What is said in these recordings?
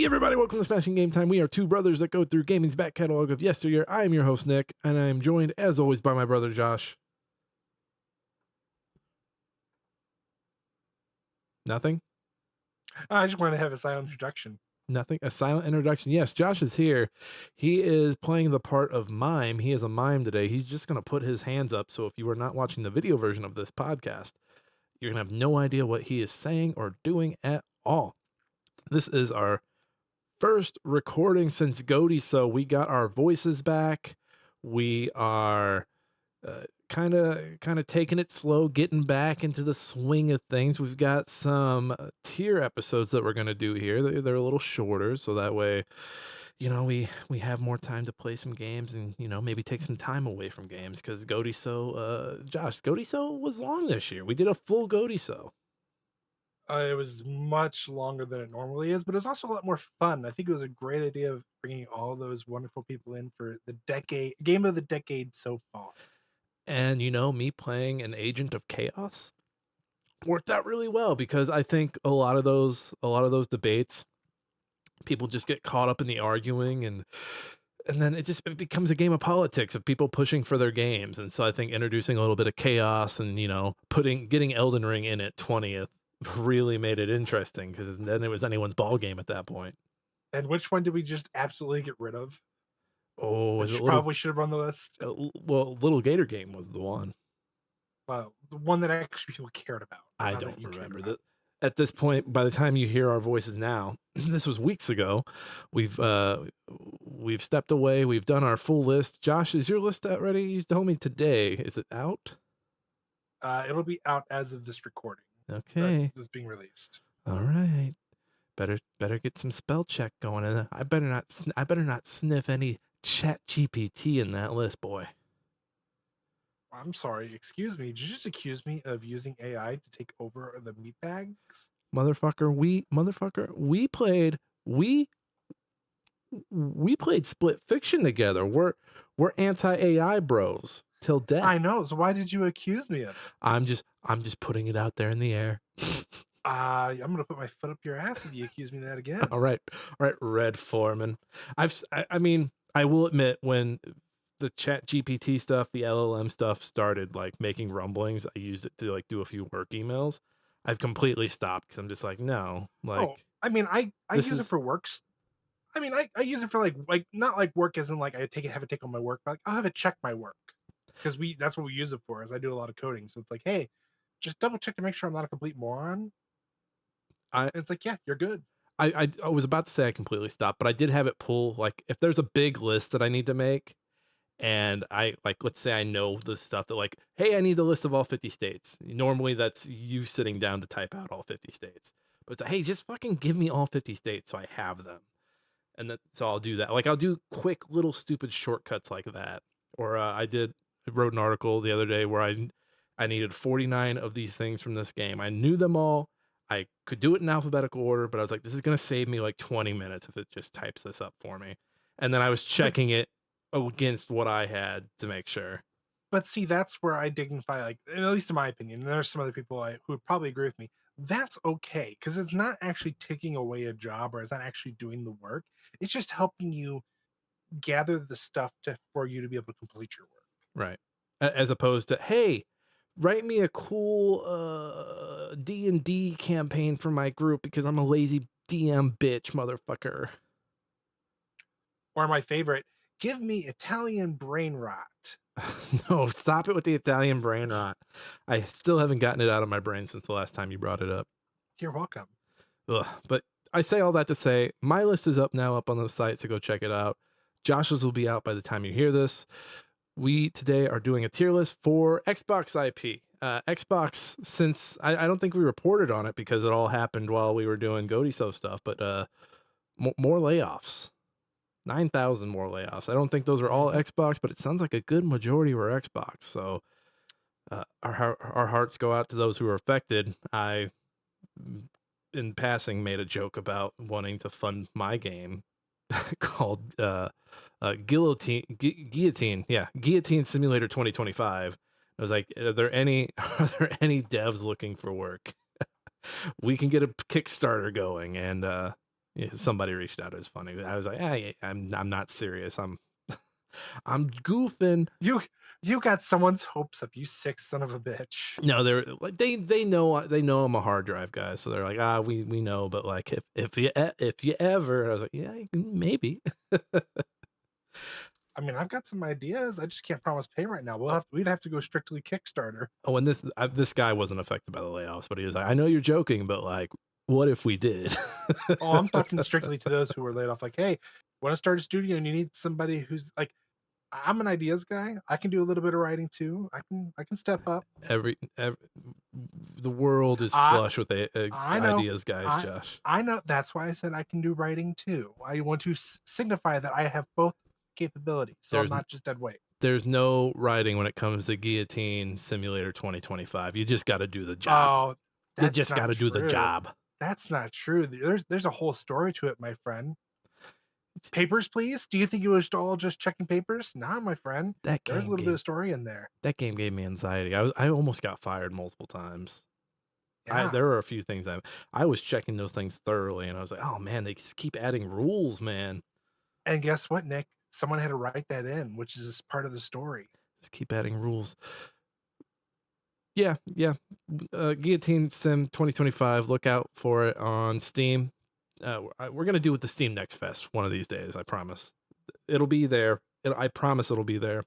Hey everybody, welcome to Smashing Game Time. We are two brothers that go through gaming's back catalog of yesteryear. I am your host, Nick, and I am joined, as always, by my brother, Josh. Nothing? I just wanted to have a silent introduction. Nothing? A silent introduction. Yes, Josh is here. He is playing the part of mime. He is a mime today. He's just going to put his hands up. So if you are not watching the video version of this podcast, you're going to have no idea what he is saying or doing at all. This is our first recording since GOTYSO. We got our voices back. We are kind of taking it slow, getting back into the swing of things. We've got some tier episodes that we're going to do here. They're a little shorter, so that way, we have more time to play some games and maybe take some time away from games because GOTYSO was long this year. We did a full GOTYSO. It was much longer than it normally is, but it was also a lot more fun. I think it was a great idea of bringing all those wonderful people in for the game of the decade so far. And me playing an agent of chaos worked out really well because I think a lot of those debates, people just get caught up in the arguing and then it becomes a game of politics of people pushing for their games. And so I think introducing a little bit of chaos and getting Elden Ring in at 20th really made it interesting because then it was anyone's ball game at that point. And which one did we just absolutely get rid of? Oh, is it Which little probably should have run the list. well, Little Gator Game was the one. Well, the one that actually people cared about, I not that don't you cared remember about. that. At this point, by the time you hear our voices now, this was weeks ago. We've stepped away. We've done our full list. Josh, is your list out ready? You told me today. Is it out? It'll be out as of this recording that Okay. is being released. All right. Better get some spell check going. And I better not sniff any Chat GPT in that list, boy. I'm sorry, excuse me. Did you just accuse me of using AI to take over the meat bags? We played Split Fiction together. We're anti AI bros till death. I know. So why did you accuse me of it? I'm just putting it out there in the air. I'm gonna put my foot up your ass if you accuse me of that again. All right, Red Foreman. I mean, I will admit when the Chat GPT stuff, the LLM stuff started like making rumblings, I used it to like do a few work emails. I've completely stopped because I'm just like, no, Oh, like I mean, I this use it is for works. I mean, I use it for like not like work as in like I take it have it take on my work, but like I'll have it check my work because we that's what we use it for. As I do a lot of coding, so it's like, hey, just double check to make sure I'm not a complete moron. I And it's like, yeah, you're good. I was about to say I completely stopped, but I did have it pull like if there's a big list that I need to make and I like let's say I know the stuff that like, hey, I need the list of all 50 states. Normally that's you sitting down to type out all 50 states. But it's like, hey, just fucking give me all 50 states so I have them. And then so I'll do that. Like I'll do quick little stupid shortcuts like that. Or I wrote an article the other day where I needed 49 of these things from this game. I knew them all. I could do it in alphabetical order, but I was like, this is gonna save me like 20 minutes if it just types this up for me. And then I was But checking it against what I had to make sure. but see, that's where I dignify, like, and at least in my opinion, and there's some other people who would probably agree with me. That's okay because it's not actually taking away a job or it's not actually doing the work. It's just helping you gather the stuff for you to be able to complete your work. Right. As opposed to, hey, write me a cool D&D campaign for my group because I'm a lazy DM bitch motherfucker. Or my favorite, give me Italian brain rot. No, stop it with the Italian brain rot. I still haven't gotten it out of my brain since the last time you brought it up. You're welcome. Ugh. But I say all that to say my list is up now up on the site, so go check it out. Josh's will be out by the time you hear this. We today are doing a tier list for Xbox IP. Xbox, since I don't think we reported on it because it all happened while we were doing GOTYSO stuff, but more layoffs. 9,000 more layoffs. I don't think those are all Mhm. Xbox, but it sounds like a good majority were Xbox. So our hearts go out to those who are affected. I, in passing, made a joke about wanting to fund my game called Guillotine Simulator 2025. I was like, are there any are there any devs looking for work? We can get a Kickstarter going, and Yeah, somebody reached out. It was funny. I was like, hey, I'm not serious. I'm goofing. You you got someone's hopes up, you sick son of a bitch. No, they're like they know I'm a hard drive guy, so they're like, we know, but like if you ever, I was like, yeah, maybe. I mean, I've got some ideas. I just can't promise pay right now. We'd have to go strictly Kickstarter. Oh, and this guy wasn't affected by the layoffs, but he was like, I know you're joking, but like, what if we did? Oh, I'm talking strictly to those who were laid off. Like, hey, want to start a studio and you need somebody who's like, I'm an ideas guy. I can do a little bit of writing too. I can step up. every the world is I flush with I know. ideas, guys. I Josh, I know. That's why I said I can do writing too. I want to signify that I have both capabilities, so I'm there's not just dead weight. there's no writing when it comes to Guillotine Simulator 2025. You just got to do the job. Oh, You that's just got not to do the true. job. That's not true. There's a whole story to it, my friend. Papers, please? Do you think it was all just checking papers? Nah, my friend. That There's a game little bit gave of story in there. that game gave me anxiety. I almost got fired multiple times. Yeah. There were a few things I was checking those things thoroughly, and I was like, oh man, they just keep adding rules, man. And guess what, Nick? Someone had to write that in, which is part of the story. Just keep adding rules. Yeah, yeah. Guillotine Sim 2025. Look out for it on Steam. We're gonna do it with the Steam Next Fest one of these days. I promise. It'll be there. I promise it'll be there.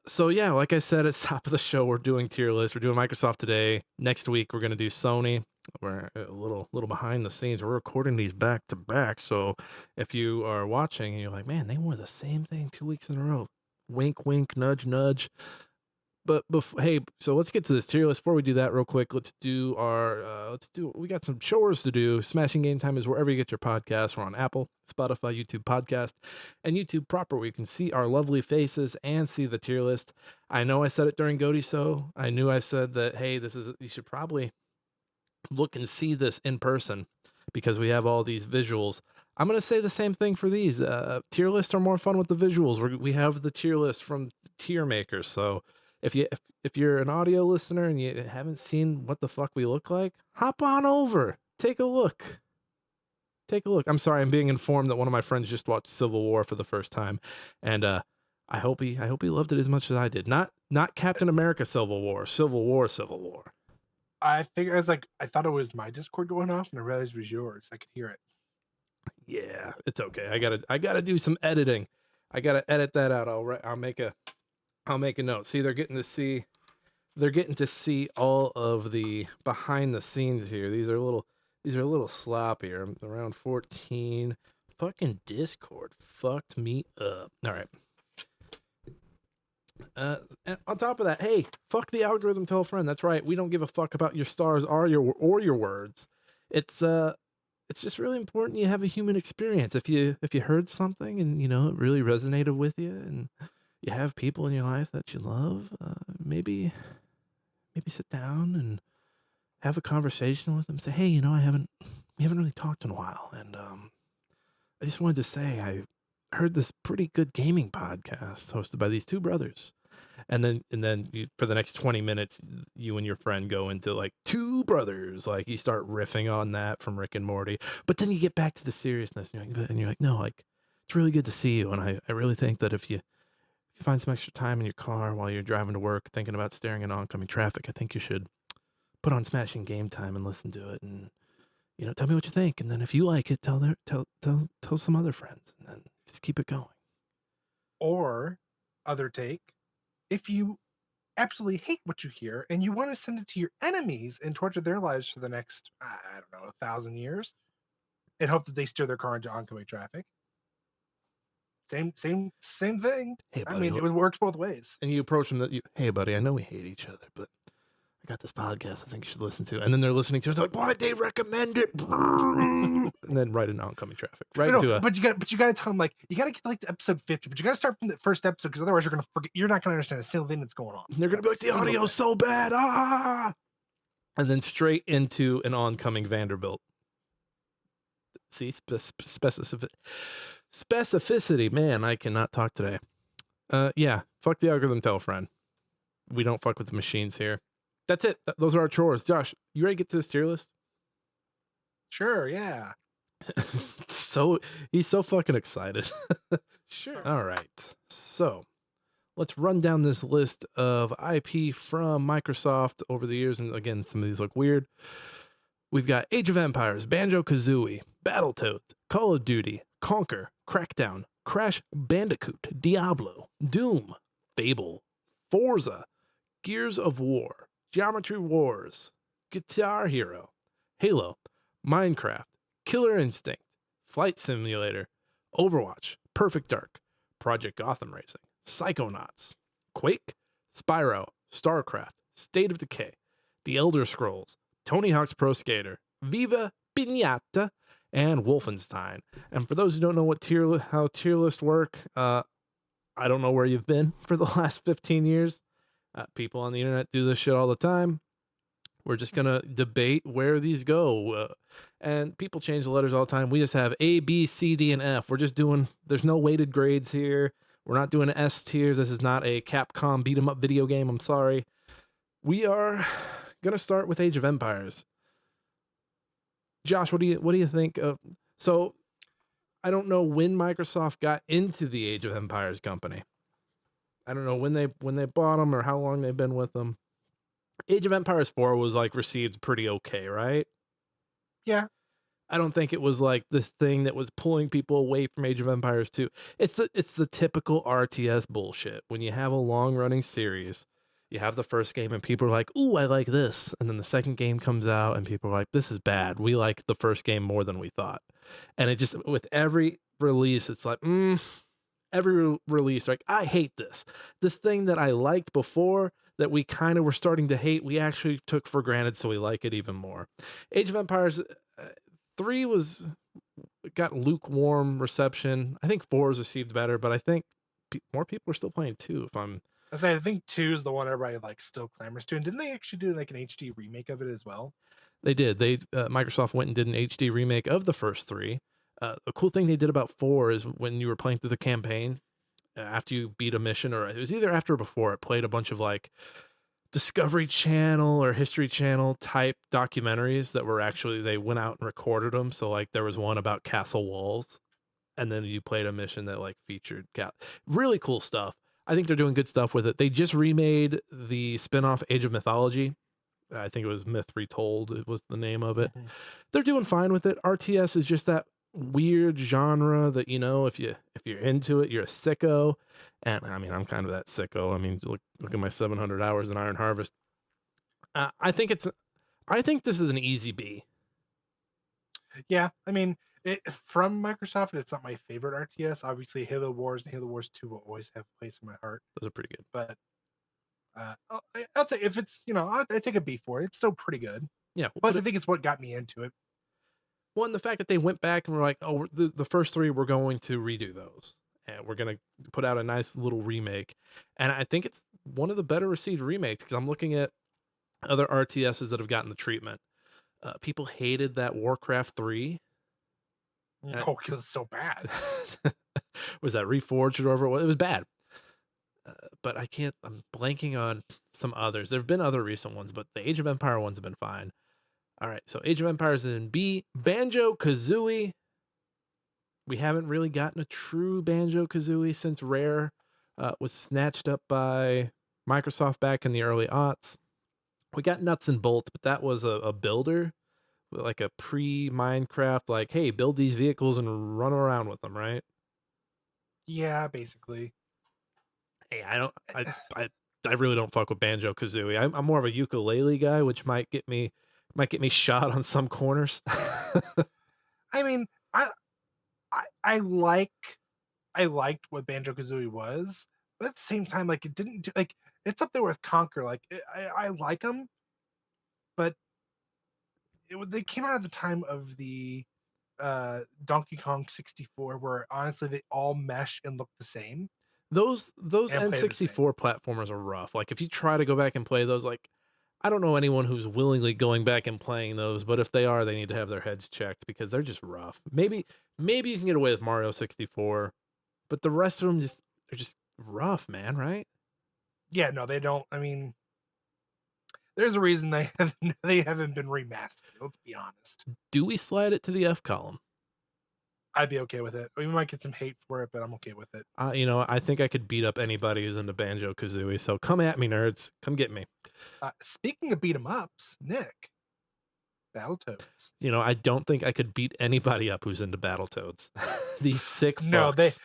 So yeah, like I said at the top of the show, we're doing tier list. We're doing Microsoft today. Next week, we're gonna do Sony. We're a little behind the scenes. We're recording these back to back. So if you are watching and you're like, man, they wore the same thing 2 weeks in a row. Wink, wink, nudge, nudge. But hey, so let's get to this tier list. Before we do that, real quick, we got some chores to do. Smashing Game Time is wherever you get your podcasts. We're on Apple, Spotify, YouTube Podcast, and YouTube proper, where you can see our lovely faces and see the tier list. I know I said it during GOTYSO. I knew I said that, hey, you should probably look and see this in person because we have all these visuals. I'm going to say the same thing for these. Tier lists are more fun with the visuals. We have the tier list from tier makers. So if you're an audio listener and you haven't seen what the fuck we look like, hop on over. Take a look. Take a look. I'm sorry, I'm being informed that one of my friends just watched Civil War for the first time, and I hope he loved it as much as I did. Not Captain America Civil War, Civil War, Civil War. I figured I thought it was my Discord going off, and I realized it was yours. I could hear it. Yeah, it's okay. I gotta do some editing. I gotta edit that out. I'll make a note. See, they're getting to see all of the behind the scenes here. These are a little sloppy. I'm around 14. Fucking Discord fucked me up. All right. And on top of that, hey, fuck the algorithm. Tell a friend. That's right. We don't give a fuck about your stars or your words. It's just really important you have a human experience. If you heard something and it really resonated with you, and you have people in your life that you love, maybe sit down and have a conversation with them. Say, hey, we haven't really talked in a while, and I just wanted to say I heard this pretty good gaming podcast hosted by these two brothers. And then for the next 20 minutes, you and your friend go into like two brothers, like you start riffing on that from Rick and Morty, but then you get back to the seriousness, and you're like, no, like it's really good to see you, and I really think that if you find some extra time in your car while you're driving to work, thinking about staring at oncoming traffic, I think you should put on Smashing Game Time and listen to it, and tell me what you think, and then if you like it, tell some other friends, and then just keep it going. Or, other take, if you absolutely hate what you hear and you want to send it to your enemies and torture their lives for the next, I don't know, 1,000 years, and hope that they steer their car into oncoming traffic. Same thing. Hey, I buddy, mean, it works both ways. and you approach them hey, buddy, I know we hate each other, but I got this podcast I think you should listen to. And then they're listening to it. They're like, why'd they recommend it? And then right into oncoming traffic. Right No, into a, but you gotta tell them like you gotta get like to episode 50, but you gotta start from the first episode because otherwise you're gonna forget. You're not gonna understand a single thing that's going on. they're going to be like, the Single audio's thing. so bad. Ah. And then straight into an oncoming Vanderbilt. See, specificity. Man, I cannot talk today. Yeah, fuck the algorithm, tell a friend. We don't fuck with the machines here. That's it. Those are our chores. Josh, you ready to get to this tier list? Sure, yeah. So he's so fucking excited. Sure. All right. So let's run down this list of IP from Microsoft over the years. And again, some of these look weird. We've got Age of Empires, Banjo Kazooie, Battletoads, Call of Duty, Conquer, Crackdown, Crash Bandicoot, Diablo, Doom, Fable, Forza, Gears of War, Geometry Wars, Guitar Hero, Halo, Minecraft, Killer Instinct, Flight Simulator, Overwatch, Perfect Dark, Project Gotham Racing, Psychonauts, Quake, Spyro, StarCraft, State of Decay, The Elder Scrolls, Tony Hawk's Pro Skater, Viva Pinata, and Wolfenstein. And for those who don't know how tier lists work, I don't know where you've been for the last 15 years. People on the internet do this shit all the time. We're just gonna debate where these go, and people change the letters all the time. We just have A, B, C, D, and F. We're just doing. There's no weighted grades here. We're not doing S tiers. This is not a Capcom beat 'em up video game. I'm sorry. We are gonna start with Age of Empires. Josh, what do you think of? So I don't know when Microsoft got into the Age of Empires company. I don't know when they bought them or how long they've been with them. Age of Empires 4 was like received pretty okay, right? Yeah. I don't think it was like this thing that was pulling people away from Age of Empires 2. It's the typical RTS bullshit. When you have a long running series, you have the first game and people are like, "Ooh, I like this." And then the second game comes out and people are like, "This is bad. We like the first game more than we thought." And it just with every release, it's like, every release, like, I hate this. This thing that I liked before that we kind of were starting to hate, we actually took for granted, so we like it even more. Age of Empires 3 was got lukewarm reception. I think 4 was received better, but I think more people are still playing 2 if I'm I think two is the one everybody like still clamors to. And didn't they actually do like an HD remake of it as well? they did. Microsoft went and did an HD remake of the first 3. The cool thing they did about 4 is when you were playing through the campaign, after you beat a mission, or it was either after or before, it played a bunch of like Discovery Channel or History Channel type documentaries that were actually they went out and recorded them. So like there was one about castle walls, and then you played a mission that like featured really cool stuff. I think they're doing good stuff with it. They just remade the spin-off Age of Mythology. I think it was Myth Retold, it was the name of it. Mhm. They're doing fine with it. RTS is just that weird genre that, if you're into it, you're a sicko. And I mean, I'm kind of that sicko. I mean, look at my 700 hours in Iron Harvest. Uh, I think it's I think this is an easy B. Yeah, I mean, from Microsoft, it's not my favorite RTS. Obviously, Halo Wars and Halo Wars 2 will always have a place in my heart. Those are pretty good. But I'll say if it's, I take a B for it. It's still pretty good. Yeah, we'll put Plus, I it. think it's what got me into it. One, the fact that they went back and were like, "Oh, the first 3 we're going to redo those, and we're gonna put out a nice little remake." And I think it's one of the better received remakes because I'm looking at other RTSs that have gotten the treatment. People hated that Warcraft 3. Uh, Oh, it was so bad. was that Reforged or whatever? It was bad. But I'm blanking on some others. There have been other recent ones, but the Age of Empire ones have been fine. All right, so Age of Empires is in B. Banjo Kazooie. We haven't really gotten a true Banjo Kazooie since Rare was snatched up by Microsoft back in the early aughts. We got Nuts and Bolts, but that was a builder, like a pre Minecraft, like, hey, build these vehicles and run around with them, right? Yeah, basically. Hey, I don't, I really don't fuck with Banjo Kazooie. I'm more of a ukulele guy, which might get me shot on some corners. I mean, I liked what Banjo Kazooie was, but at the same time, like it didn't do, like it's up there with Conquer. Like I like them, but they came out at the time of the Donkey Kong 64, where honestly they all mesh and look the same Those and play the same. N64 platformers are rough. Like if you try to go back and play those, like I don't know anyone who's willingly going back and playing those, but if they are, they need to have their heads checked because they're just rough. Maybe you can get away with Mario 64, but the rest of them they're just rough, man, right? Yeah, no, they don't. I mean, there's a reason they haven't been remastered. Let's be honest. Do we slide it to the F column? I'd be okay with it. We might get some hate for it, but I'm okay with it. I think I could beat up anybody who's into Banjo Kazooie. So come at me, nerds. Come get me. Speaking of beat 'em ups, Nick, Battletoads. I don't think I could beat anybody up who's into Battletoads. These sick No, fucks.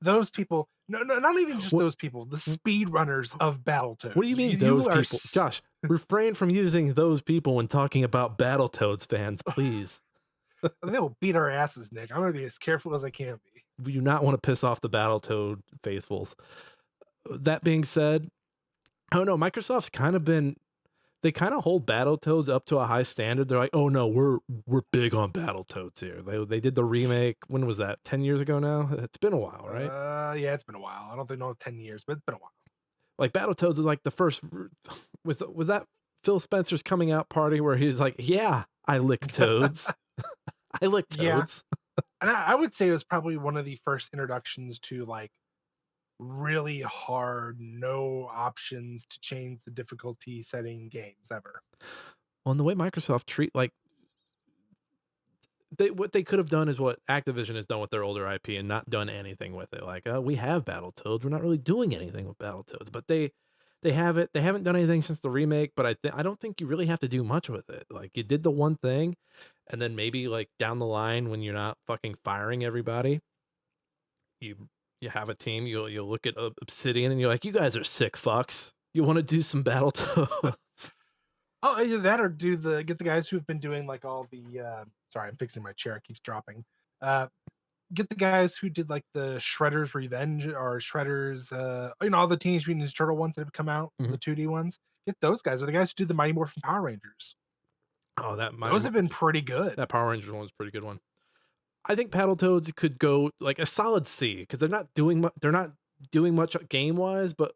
those people. No, no, not even just What? those people. The speed runners of What do you Battletoads. mean You those are. people? Josh, refrain from using those people when talking about Battletoads fans, please. They will beat our asses, Nick. I'm gonna be as careful as I can be. We do not want to piss off the Battletoad faithfuls. That being said, I don't know. Microsoft's kind of been they kind of hold Battletoads up to a high standard. They're like, "Oh no, we're big on Battletoads here." They did the remake. When was that? 10 years ago now? It's been a while, right? Yeah, it's been a while. I don't think 10 years, but it's been a while. Like Battletoads is like the first was that Phil Spencer's coming out party where he's like, "Yeah, I lick toads. I lick Yeah, toads." and I would say it was probably one of the first introductions to like really hard, no options to change the difficulty setting games ever. Well, and the way Microsoft treat like what they could have done is what Activision has done with their older IP and not done anything with it. Like, we have Battletoads. We're not really doing anything with Battletoads, but they have it. They haven't done anything since the remake, but I don't think you really have to do much with it. Like, you did the one thing, and then maybe like down the line when you're not fucking firing everybody, you you have a team. You'll look at Obsidian and you're like, you guys are sick fucks. You want to do some Battletoads? Oh, either that or get the guys who've been doing like all the sorry, I'm fixing my chair, it keeps dropping. Uh get the guys who did like the Shredder's Revenge or Shredder's all the Teenage Mutant Ninja Turtle ones that have come out, Mhm. the 2D ones. Get those guys, or the guys who did the Mighty Morphin Power Rangers. Oh, Those have been pretty good. that Power Rangers one was a pretty good one. I think Battletoads could go like a solid C because they're not doing much game wise, but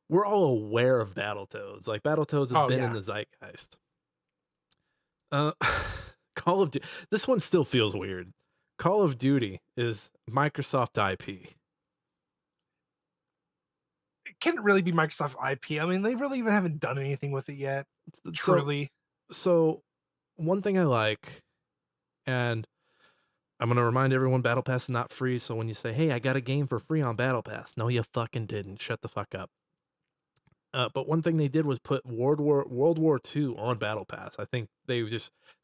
we're all aware of Battletoads. Like Battletoads have Oh been in yeah. the zeitgeist. Uh, Call of Duty. This one still feels weird. Call of Duty is Microsoft IP. It can't really be Microsoft IP. I mean, they really even haven't done anything with it yet. So Truly. so one thing I like, and I'm gonna remind everyone, Battle Pass is not free. So when you say, "Hey, I got a game for free on Battle Pass," no, you fucking didn't. Shut the fuck up. But one thing they did was put World War II on Battle Pass. I think they're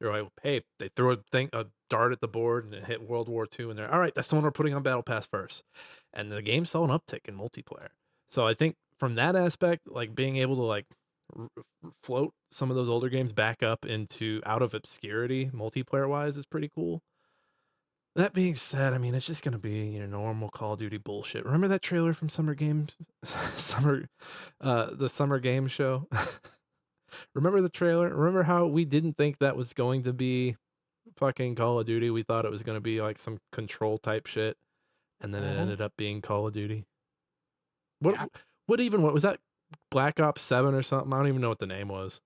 like, hey, they threw a dart at the board and it hit World War II, and they're all right. That's the one we're putting on Battle Pass first, and the game saw an uptick in multiplayer. So I think from that aspect, like being able to like float some of those older games back up into out of obscurity multiplayer wise is pretty cool. That being said, I mean, it's just gonna be your normal Call of Duty bullshit. Remember that trailer from Summer Games, the Summer Game Show? Remember the trailer? Remember how we didn't think that was going to be fucking Call of Duty? We thought it was gonna be like some Control type shit, and then it Mhm. ended up being Call of Duty. What? Yeah. What was that? Black Ops 7 or something? I don't even know what the name was.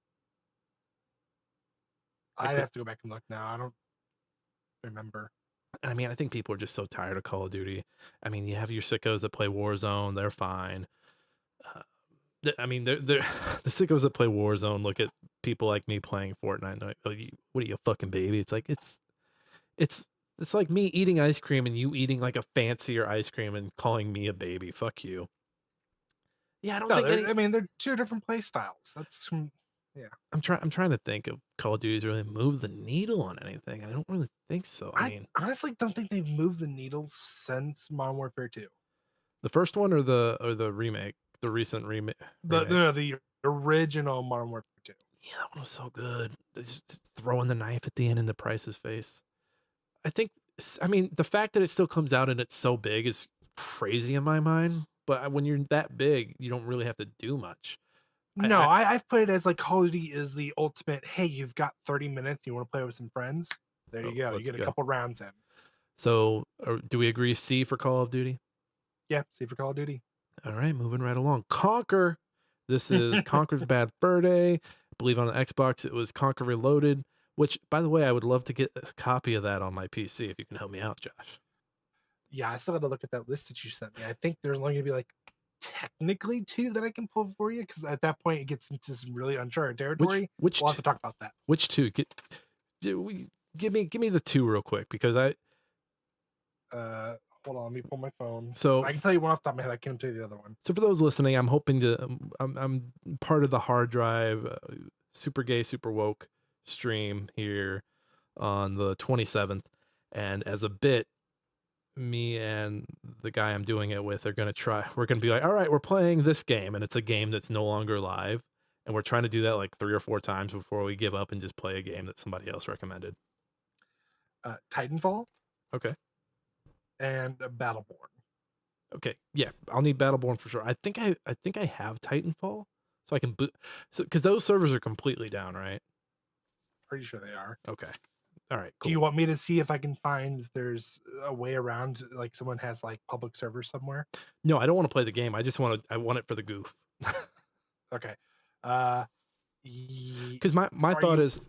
I I'd could. have to go back and look now. I don't remember. I mean, I think people are just so tired of Call of Duty. I mean, you have your sickos that play Warzone; they're fine. Uh, I mean, they're the sickos that play Warzone look at people like me playing Fortnite. They're like, "Oh, what are you, a fucking baby?" It's like it's it's like me eating ice cream and you eating like a fancier ice cream and calling me a baby. Fuck you. Yeah, I don't No, think any. I mean, they're two different play styles. Yeah. I'm trying to think of Call of Duty's really moved the needle on anything. I don't really think so. I I mean, honestly don't think they've moved the needle since Modern Warfare 2. the first one or the remake, the recent remake. The original Modern Warfare 2. Yeah, that one was so good. It's just throwing the knife at the end in the Price's face. I think, I mean, the fact that it still comes out and it's so big is crazy in my mind. But when you're that big, you don't really have to do much. No, I've put it as like Call of Duty is the ultimate. Hey, you've got 30 minutes. You want to play with some friends? There Oh, you go. You let's get a go. couple rounds in. So, do we agree C for Call of Duty? Yeah, see for Call of Duty. All right, moving right along. Conquer. This is Conquer's Bad Fur Day. I believe on the Xbox it was Conquer Reloaded, which, by the way, I would love to get a copy of that on my PC if you can help me out, Josh. Yeah, I still got to look at that list that you sent me. I think there's only going to be like technically two that I can pull for you because at that point it gets into some really uncharted Which territory. which We'll have t- to talk about that. which two? Give me the two real quick because Hold on, let me pull my phone. So I can tell you one off the top of my head. I can't tell you the other one. So for those listening, I'm hoping to I'm part of the hard drive super gay super woke stream here on the 27th, and as a bit, me and the guy I'm doing it with are going to try we're going to be like, "All right, we're playing this game," and it's a game that's no longer live, and we're trying to do that like 3 or 4 times before we give up and just play a game that somebody else recommended. Titanfall Okay. and Battleborn. Okay. Yeah, I'll need Battleborn for sure. I think I have Titanfall, so I can boot. So because those servers are completely down, right? Pretty sure they are. Okay. All right. Do you Cool. want me to see if I can find if there's a way around, like someone has like public servers somewhere? No, I don't want to play the game. I want it for the goof. Okay. Uh, ye- Because my are thought you? is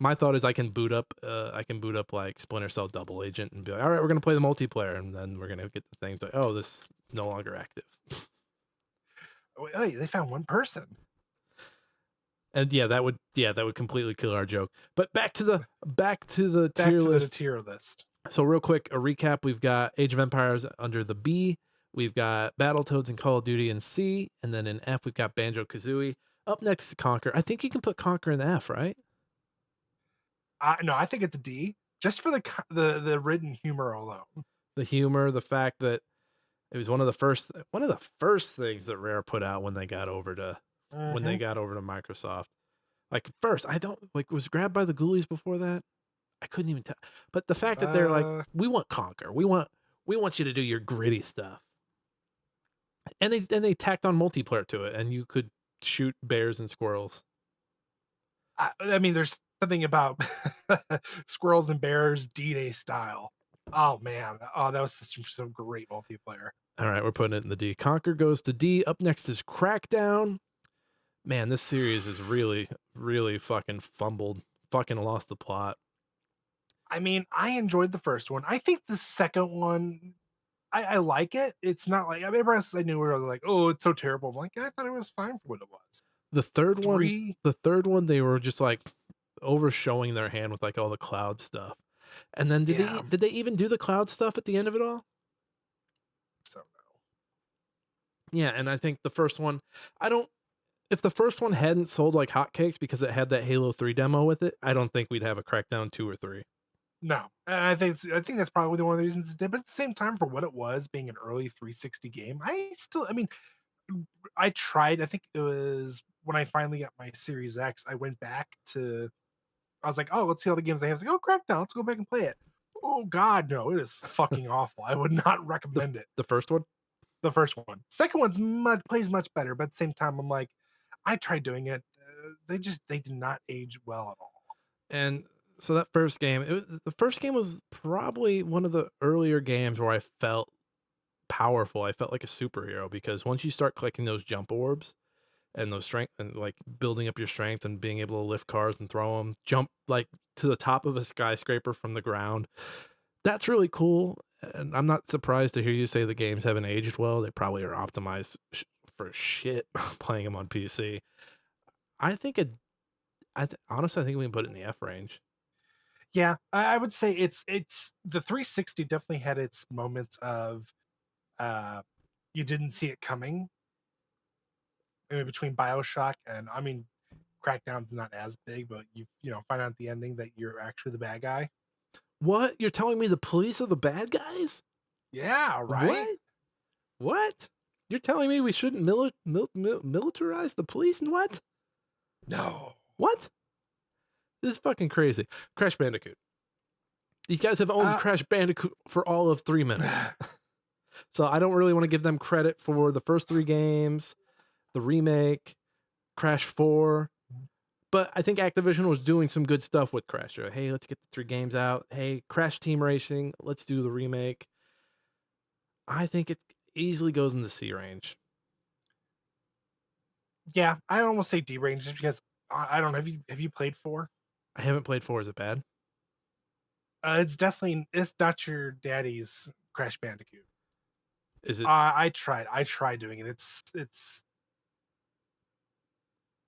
I can boot up like Splinter Cell Double Agent and be like, all right, we're gonna play the multiplayer, and then we're gonna get the things like, oh, this is no longer active. Wait, they found one person. And yeah, that would completely kill our joke. But back to the Back tier to the list. tier list. So real quick, a recap: we've got Age of Empires under the B, we've got Battletoads and Call of Duty in C, and then in F we've got Banjo Kazooie. Up next is Conquer. I think you can put Conquer in F, right? No, I think it's a D, just for the written humor alone. The humor, the fact that it was one of the first things that Rare put out when they Hmm. got over to Microsoft. Like first, I don't like was grabbed by the Ghoulies before that. I couldn't even tell. But the fact that they're like, Uh, we want Conquer. We want you to do your gritty stuff. And they tacked on multiplayer to it, and you could shoot bears and squirrels. I mean, there's something about squirrels and bears D-Day style. Oh man, oh that was some great multiplayer. All right, we're putting it in the D. Conquer goes to D. Up next is Crackdown. Man, this series is really, really fucking fumbled. Fucking lost the plot. I mean, I enjoyed the first one. I think the second one, I like it. It's not like I mean, everyone else I knew were like, "Oh, it's so terrible." I'm like, I thought it was fine for what it was. The third one, 3, the third one, they were just like over showing their hand with like all the cloud stuff. And then did they yeah, did they even do the cloud stuff at the end of it all? so no. Yeah, and I think the first one, I don't if the first one hadn't sold like hotcakes because it had that Halo 3 demo with it, I don't think we'd have a Crackdown 2 or 3. No, and I think that's probably the one of the reasons it did. But at the same time, for what it was, being an early 360 game, I mean, I tried. I think it was when I finally got my Series X. I went back to. I was like, oh, let's see all the games I have. I was like, oh, Crackdown, let's go back and play it. Oh God, no, it is fucking awful. I would not The recommend it. the first one? The first one, second one's plays much better, but at the same time, I'm like, I tried doing it. They did not age well at all. And so that first game, the first game was probably one of the earlier games where I felt powerful. I felt like a superhero because once you start collecting those jump orbs and those strength and like building up your strength and being able to lift cars and throw them, jump like to the top of a skyscraper from the ground, that's really cool. And I'm not surprised to hear you say the games haven't aged well. They probably are optimized for shit playing them on PC. I think it. Honestly, I think we can put it in the F range. Yeah, I would say it's the 360 definitely had its moments of uh you didn't see it coming in between BioShock and I mean Crackdown's not as big, but you find out at the ending that you're actually the bad guy. What? You're telling me the police are the bad guys? Yeah, right? What? What? You're telling me we shouldn't militarize the police? And what? No. What? This is fucking crazy. Crash Bandicoot. These guys have owned Uh Crash Bandicoot for all of 3 minutes. So I don't really want to give them credit for the first three games, the remake, Crash 4. But I think Activision was doing some good stuff with Crash. They're like, hey, let's get the three games out. Hey, Crash Team Racing, let's do the remake. I think it easily goes in the C range. yeah, I almost say D range just because I don't know. Have you played 4? I haven't played 4. Is it bad? It's not your daddy's Crash Bandicoot. Is it I tried doing it. It's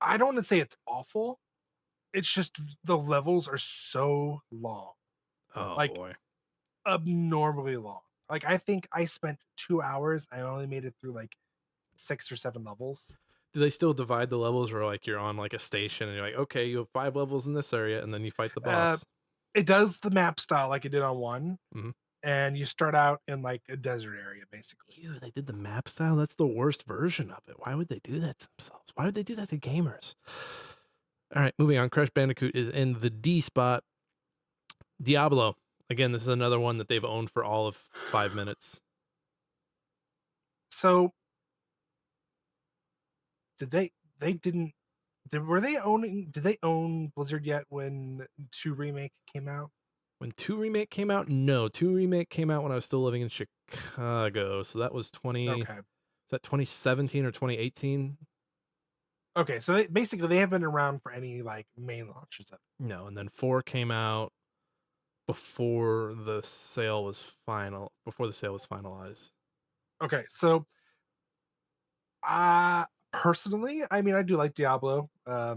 I don't want to say it's awful. It's just the levels are so long, oh like boy. abnormally long. Like, I think I spent 2 hours, I only made it through, like, 6 or 7 levels. Do they still divide the levels where, like, you're on, like, a station and you're like, "Okay, you have 5 levels in this area," and then you fight the Uh, boss? it does the map style like it did on 1, Mhm. and you start out in, like, a desert area, basically. Ew, they did the map style? That's the worst version of it. Why would they do that to themselves? Why would they do that to gamers? Alright, moving on. Crash Bandicoot is in the D spot. Diablo. Again, this is another one that they've owned for all of 5 minutes. So, did they didn't were they owning did they own Blizzard yet when 2 Remake came out? When 2 Remake came out? No, 2 Remake came out when I was still living in Chicago, so that was Okay. is that 2017 or 2018? Okay, so they basically, they haven't been around for any, like, main launches of No, and then 4 came out before the sale was finalized. Okay, so, personally, I mean, I do like Diablo. They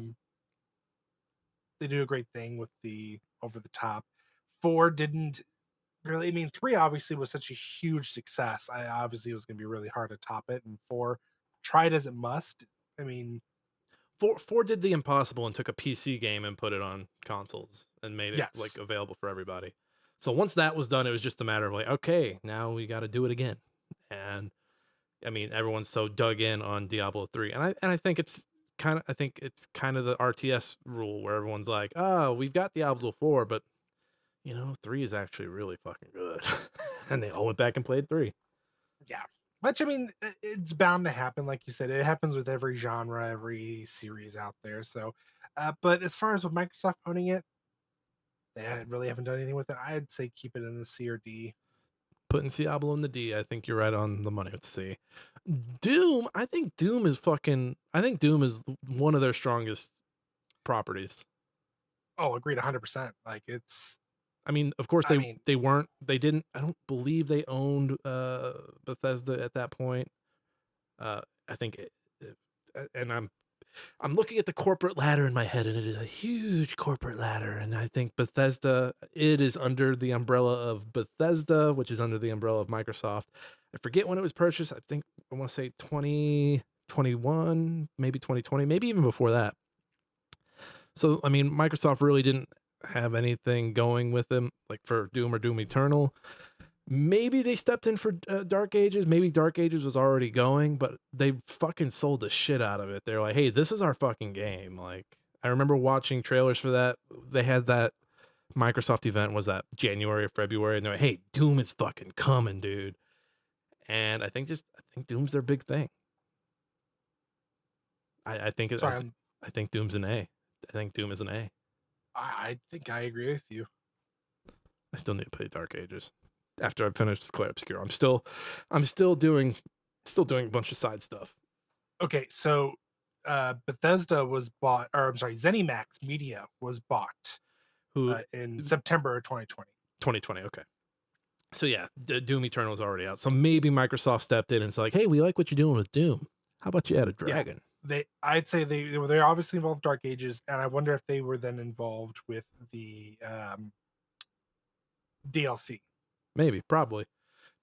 do a great thing with the over the top. 4 didn't really, I mean, 3 obviously was such a huge success. I obviously it was gonna be really hard to top it, and 4 tried as it must. I mean, 4 did the impossible and took a PC game and put it on consoles and made it, like, yes. available for everybody. So once that was done, it was just a matter of like, "Okay, now we gotta do it again." And, I mean, everyone's so dug in on Diablo 3, and I think it's kinda the RTS rule where everyone's like, "Oh, we've got Diablo 4, but, 3 is actually really fucking good." And they all went back and played 3. Yeah. Which, I mean, it's bound to happen, like you said, it happens with every genre, every series out there, so, but as far as with Microsoft owning it, really haven't done anything with it. I'd say keep it in the C or D. Putting Diablo in the D, I think you're right on the money with C. Doom, I think Doom is one of their strongest properties. Oh, agreed 100%. Like, I mean, of course I mean, they didn't I don't believe they owned Bethesda at that point. I think and I'm looking at the corporate ladder in my head, and it is a huge corporate ladder. And I think Bethesda, it is under the umbrella of Bethesda, which is under the umbrella of Microsoft. I forget when it was purchased. I want to say 2021, maybe 2020, maybe even before that. So, I mean, Microsoft really didn't have anything going with them, like for Doom or Doom Eternal. Maybe they stepped in for Dark Ages. Maybe Dark Ages was already going, but they fucking sold the shit out of it. They're like, "Hey, this is our fucking game." Like, I remember watching trailers for that. They had that Microsoft event, was that January or February, and they're like, "Hey, Doom is fucking coming, dude." And I think Doom's their big thing. I think it, sorry, I think Doom's an A. I think Doom is an A. I think I agree with you. I still need to play Dark Ages after I finish Clair Obscur. I'm still doing a bunch of side stuff. Okay, so, Bethesda was bought, or I'm sorry, ZeniMax Media was bought, Who in September of 2020. 2020? Okay. So yeah, Doom Eternal is already out. So maybe Microsoft stepped in and it's like, "Hey, we like what you're doing with Doom. How about you add a Yeah. dragon?" I'd say they're obviously involved with Dark Ages, and I wonder if they were then involved with the, DLC. Maybe, probably.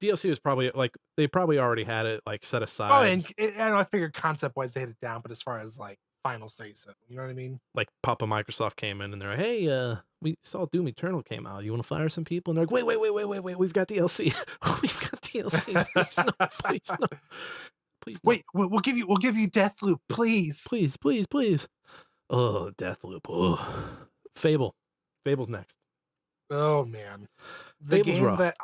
DLC was probably like they probably already had it like set Oh, aside. and I figured concept-wise they had it down, but as far as, like, final say so, you know what I mean? Like Papa Microsoft came in and they're like, "Hey, we saw Doom Eternal came out. You want to fire some people?" And they're like, "Wait, we've got DLC. We've got DLC. Please no, please no, please no, "Wait, we'll give you Deathloop, please." please." Oh, Deathloop. Oh, Fable. Fable's next. Oh, man. The Fable's game rough. that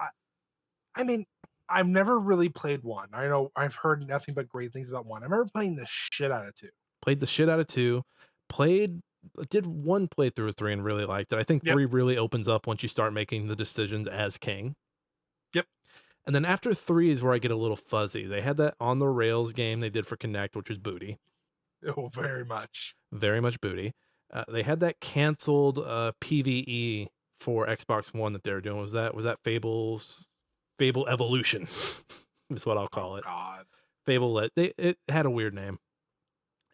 I mean, I've never really played 1. I know I've heard nothing but great things about 1. I remember playing the shit out of 2. Played the shit out of 2. Played did 1 playthrough of 3 and really liked it. I think Yep, 3 really opens up once you start making the decisions as king. yep. And then after 3 is where I get a little fuzzy. They had that on the rails game they did for Connect, which was booty, Oh, very much. very much booty. They had that canceled PvE for Xbox One that they were doing. Was that Fable Evolution? Is what I'll Oh call it. god. It had a weird name.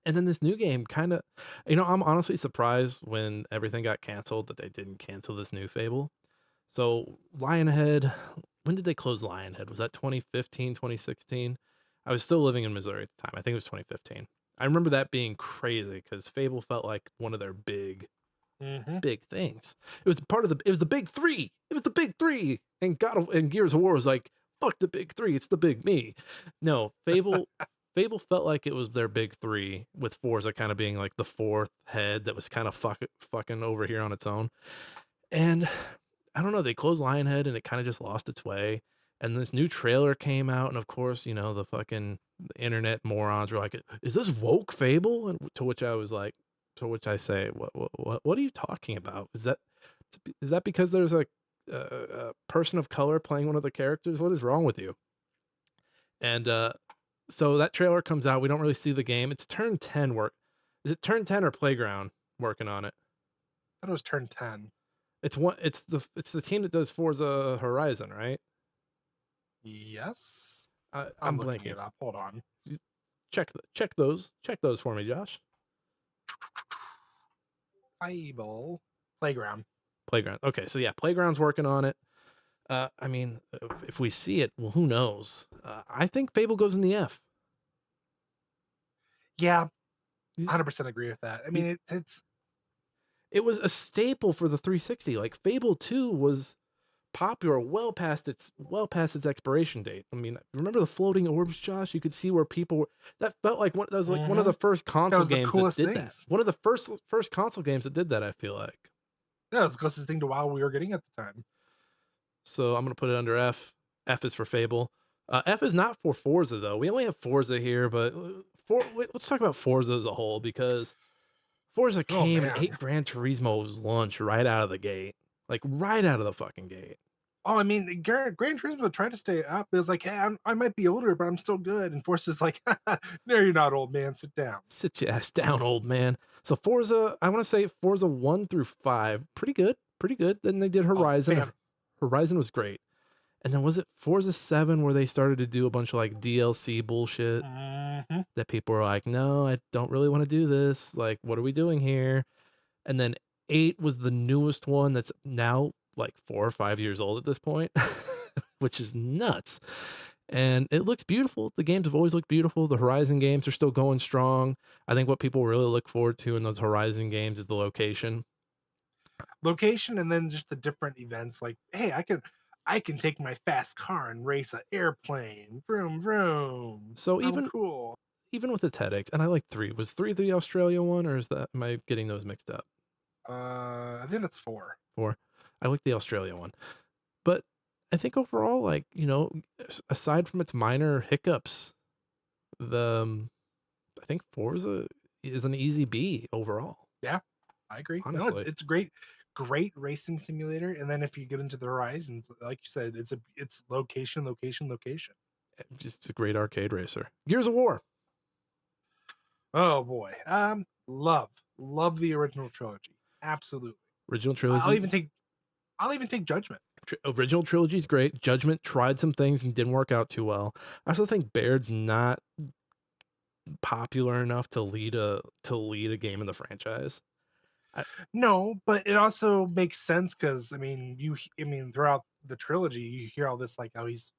And then this new game kinda, I'm honestly surprised when everything got canceled that they didn't cancel this new Fable. So, Lionhead when did they close Lionhead? Was that 2015, 2016? I was still living in Missouri at the time. I think it was 2015. I remember that being crazy because Fable felt like one of their Hmm. big things. It was the big three. It was the big three. And Gears of War was like, fuck the big three. It's the big me. No, Fable felt like it was their big three, with Forza kind of being like the fourth head that was kind of fucking over here on its own. And I don't know, they closed Lionhead and it kind of just lost its way. And this new trailer came out, and of course, the fucking internet morons were like, "Is this woke Fable?" And to which I say, what are you talking about? Is that because there's a person of color playing one of the characters? What is wrong with you?" And so that trailer comes out. We don't really see the game. It's Turn 10 work. Is it Turn 10 or Playground working on it? That was turn 10. It's the team that does Forza Horizon, right? Yes. I'm I'm looking blanking. it up. Hold on. Check those for me, Josh. Fable Playground. Playground. Okay, so yeah, Playground's working on it. I mean, if we see it, well, who knows? I think Fable goes in the F. Yeah, Y- 100% agree with that. I y- mean, it's It was a staple for the 360. Like Fable 2 was popular well past its expiration date. I mean, remember the floating orbs, Josh? You could see where people were. That was like one of hmm the first that console was the games that coolest did that. things. One of the first console games that did that, I feel like. That was the closest thing to WoW we were getting at the time. So I'm gonna put it under F. F is for Fable. F is not for Forza though. We only have Forza here, but let's talk about Forza as a whole because Forza Oh came and ate man. Gran Turismo's lunch right out of the gate, like right out of the fucking gate. Oh, I mean, Gran Turismo tried to stay up. It was like, hey, I might be older, but I'm still good. And Force is like, no, you're not old, man. Sit down. Sit your ass down, old man. So Forza, I want to say Forza 1 through 5, pretty good, pretty good. Then they did Oh, Horizon. fam. Horizon was great. And then was it Forza 7 where they started to do a bunch of like DLC bullshit Hmm. that people were like, no, I don't really want to do this. Like, what are we doing here? And then 8 was the newest one that's now like 4 or 5 years old at this point, which is nuts. And it looks beautiful. The games have always looked beautiful. The Horizon games are still going strong. I think what people really look forward to in those Horizon games is the location. Location and then just the different events. Like, hey, I can take my fast car and race an airplane. Vroom vroom. So I'm cool. even with its headaches, and I like 3. Was 3 the Australia one, or is that am I getting those mixed up? I think it's 4. 4. I like the Australia one. But I think overall, like, aside from its minor hiccups, the I think Forza is an easy B overall, Yeah, I agree. No, it's honestly. it's great racing simulator. And then if you get into the Horizons, like you said, it's location, location, location. Just a great arcade racer. Gears of War. Oh boy. Love the original trilogy. Absolutely. Original I'll trilogy. even take I'll even take Judgment. Original trilogy is great. Judgment tried some things and didn't work out too well. I also think Baird's not popular enough to lead a game in the franchise. I, No, but it also makes sense because I mean throughout the trilogy you hear all this like how he's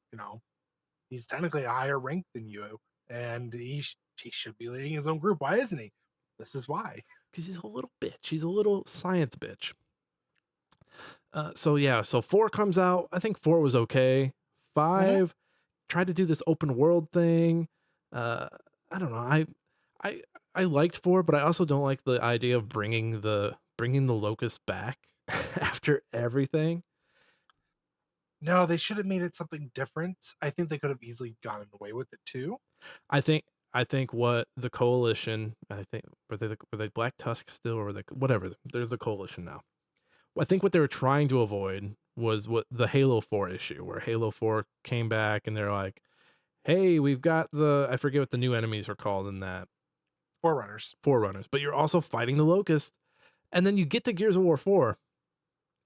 technically a higher rank than you, and he should be leading his own group. Why isn't he? This is why. because he's a little bitch. He's a little science bitch. So yeah, so 4 comes out. I think 4 was okay. Mhm. 5 tried to do this open world thing. Uh, I don't know. I I liked 4, but I also don't like the idea of bringing the locust back after everything. No, they should have made it something different. I think they could have easily gotten away with it too. I think I think what the coalition, I think were they Black Tusk still or were they whatever, they're the coalition now. I think what they were trying to avoid was what the Halo 4 issue, where Halo 4 came back and they're like, "Hey, we've got the I forget what the new enemies are called in that Forerunners. Forerunners, but you're also fighting the Locust." And then you get to Gears of War 4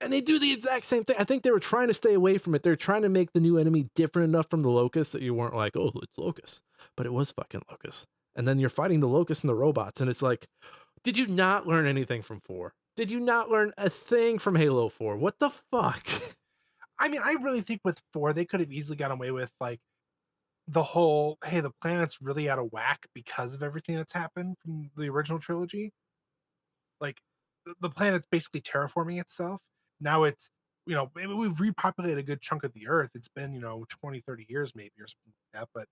and they do the exact same thing. I think they were trying to stay away from it. They're trying to make the new enemy different enough from the Locust that you weren't like, "Oh, it's Locust." But it was fucking Locust. And then you're fighting the Locust and the robots and it's like, "Did you not learn anything from 4? Did you not learn a thing from Halo 4? What the fuck?" I mean, I really think with 4, they could have easily got away with, like, the whole, "Hey, the planet's really out of whack because of everything that's happened from the original trilogy." Like, the planet's basically terraforming itself. Now it's, maybe we've repopulated a good chunk of the Earth. It's been, 20, 30 years maybe or something like that, but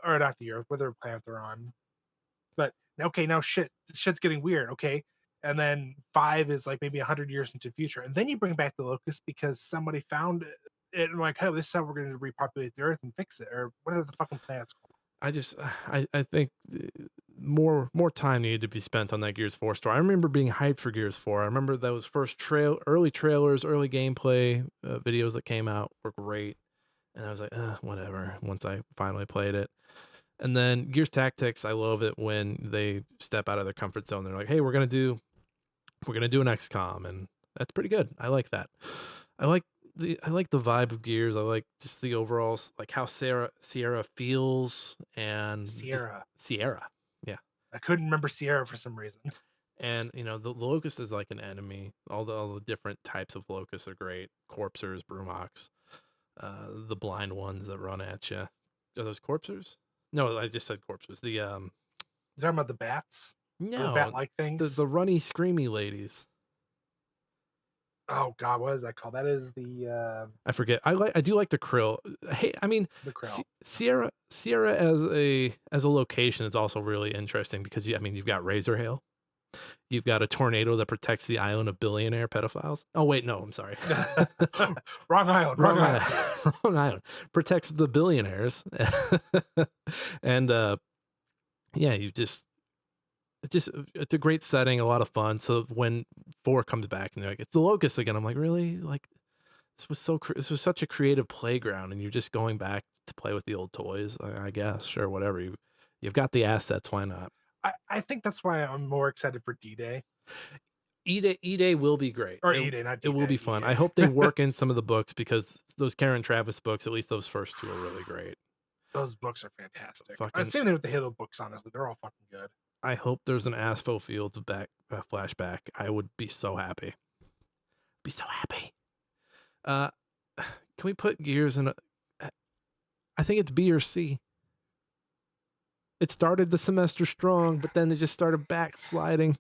or not the Earth, whatever planet they're on. But okay, now shit's getting weird, okay? And then 5 is like maybe 100 years into the future. And then you bring back the locust because somebody found it and like, "Hey, this is how we're gonna repopulate the Earth and fix it," or whatever the fucking planet's called. I just I think more time needed to be spent on that Gears 4 story. I remember being hyped for Gears 4. I remember those first early trailers, early gameplay videos that came out were great, and I was like, whatever. Once I finally played it, and then Gears Tactics, I love it when they step out of their comfort zone. They're like, hey, we're gonna do an XCOM, and that's pretty good. I like that. I like I like the vibe of Gears. I like just the overall like how Sierra feels, and just Sierra. Sierra, yeah. I couldn't remember Sierra for some reason. And the locust is like an enemy. All the different types of locusts are great. Corpsers, Brumaks, the blind ones that run at you. Are those corpsers? No, I just said corpsers. The You talking about the bats or the no, bat-like the things? runny screamy ladies. Oh god, what is that called? That is I forget. I do like the krill. Hey, I mean, the krill. Sierra as a location is also really interesting because I mean, you've got Razor Hail, you've got a tornado that protects the island of billionaire pedophiles. Oh wait, no, I'm sorry, Wrong island, wrong wrong island, island. wrong island. Protects the billionaires, and yeah, it's a great setting, a lot of fun. So when 4 comes back and they're like, it's the locust again, I'm like, really? Like this was such a creative playground, and you're just going back to play with the old toys, I guess, sure, whatever. You've got the assets, why not? I think that's why I'm more excited for D-Day E-Day will be great. or E-Day, not It will be D-Day, fun. I hope they E-Day. work in some of the books because those Karen Travis books, at least those first 2 are really great. Those books are fantastic. Fucking Same thing with the Halo books, honestly, they're all fucking good. I hope there's an Asphalt Fields flashback. I would be so happy. Be so happy. Uh, can we put Gears in I think it's B or C. It started the semester strong, but then it just started backsliding.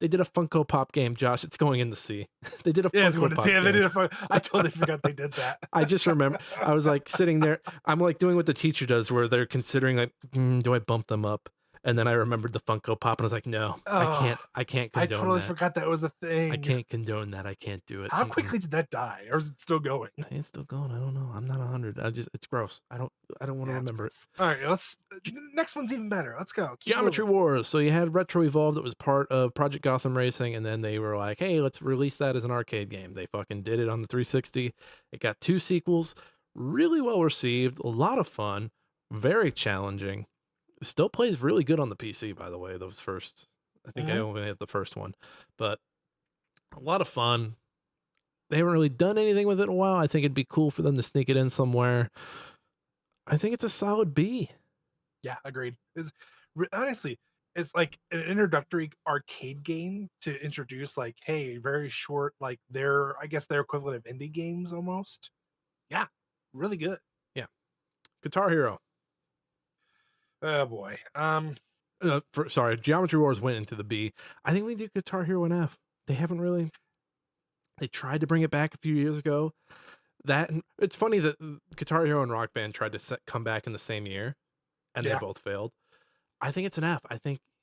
They did a Funko Pop game, Josh. It's going in the C. They did a Yeah, it's Funko going to Pop see. Yeah, they game. did I totally forgot they did that. I just remember I was like sitting there. I'm like doing what the teacher does, where they're considering like, do I bump them up? And then I remembered the Funko Pop, and I was like, no, I Oh, can't. I can't I condone totally that. forgot that was a I thing. can't condone that. I can't do it. How quickly did that die, or is it still going? It's still going. I don't know. I'm not 100. It's gross. I don't want to Yeah, it's remember it. gross. All right, next one's even better. Let's go. Keep Geometry moving. Wars. So you had Retro Evolved that was part of Project Gotham Racing, and then they were like, "Hey, let's release that as an arcade game." They fucking did it on the 360. It got 2 sequels, really well received, a lot of fun, very challenging. Still plays really good on the PC, by the way. Those first, I think I Mhm. only had the first one, but a lot of fun. They haven't really done anything with it in a while. I think it'd be cool for them to sneak it in somewhere. I think it's a solid B. Yeah, agreed. Honestly, it's like an introductory arcade game to introduce, like, hey, very short, like I guess their equivalent of indie games almost. Yeah, really good. Yeah, Guitar Hero. Oh boy. Sorry, Geometry Wars went into the B. I think we do Guitar Hero and F. They haven't really. They tried to bring it back a few years ago. That it's funny that Guitar Hero and Rock Band tried to come back in the same year, and they Yeah. both failed. I think it's an F. I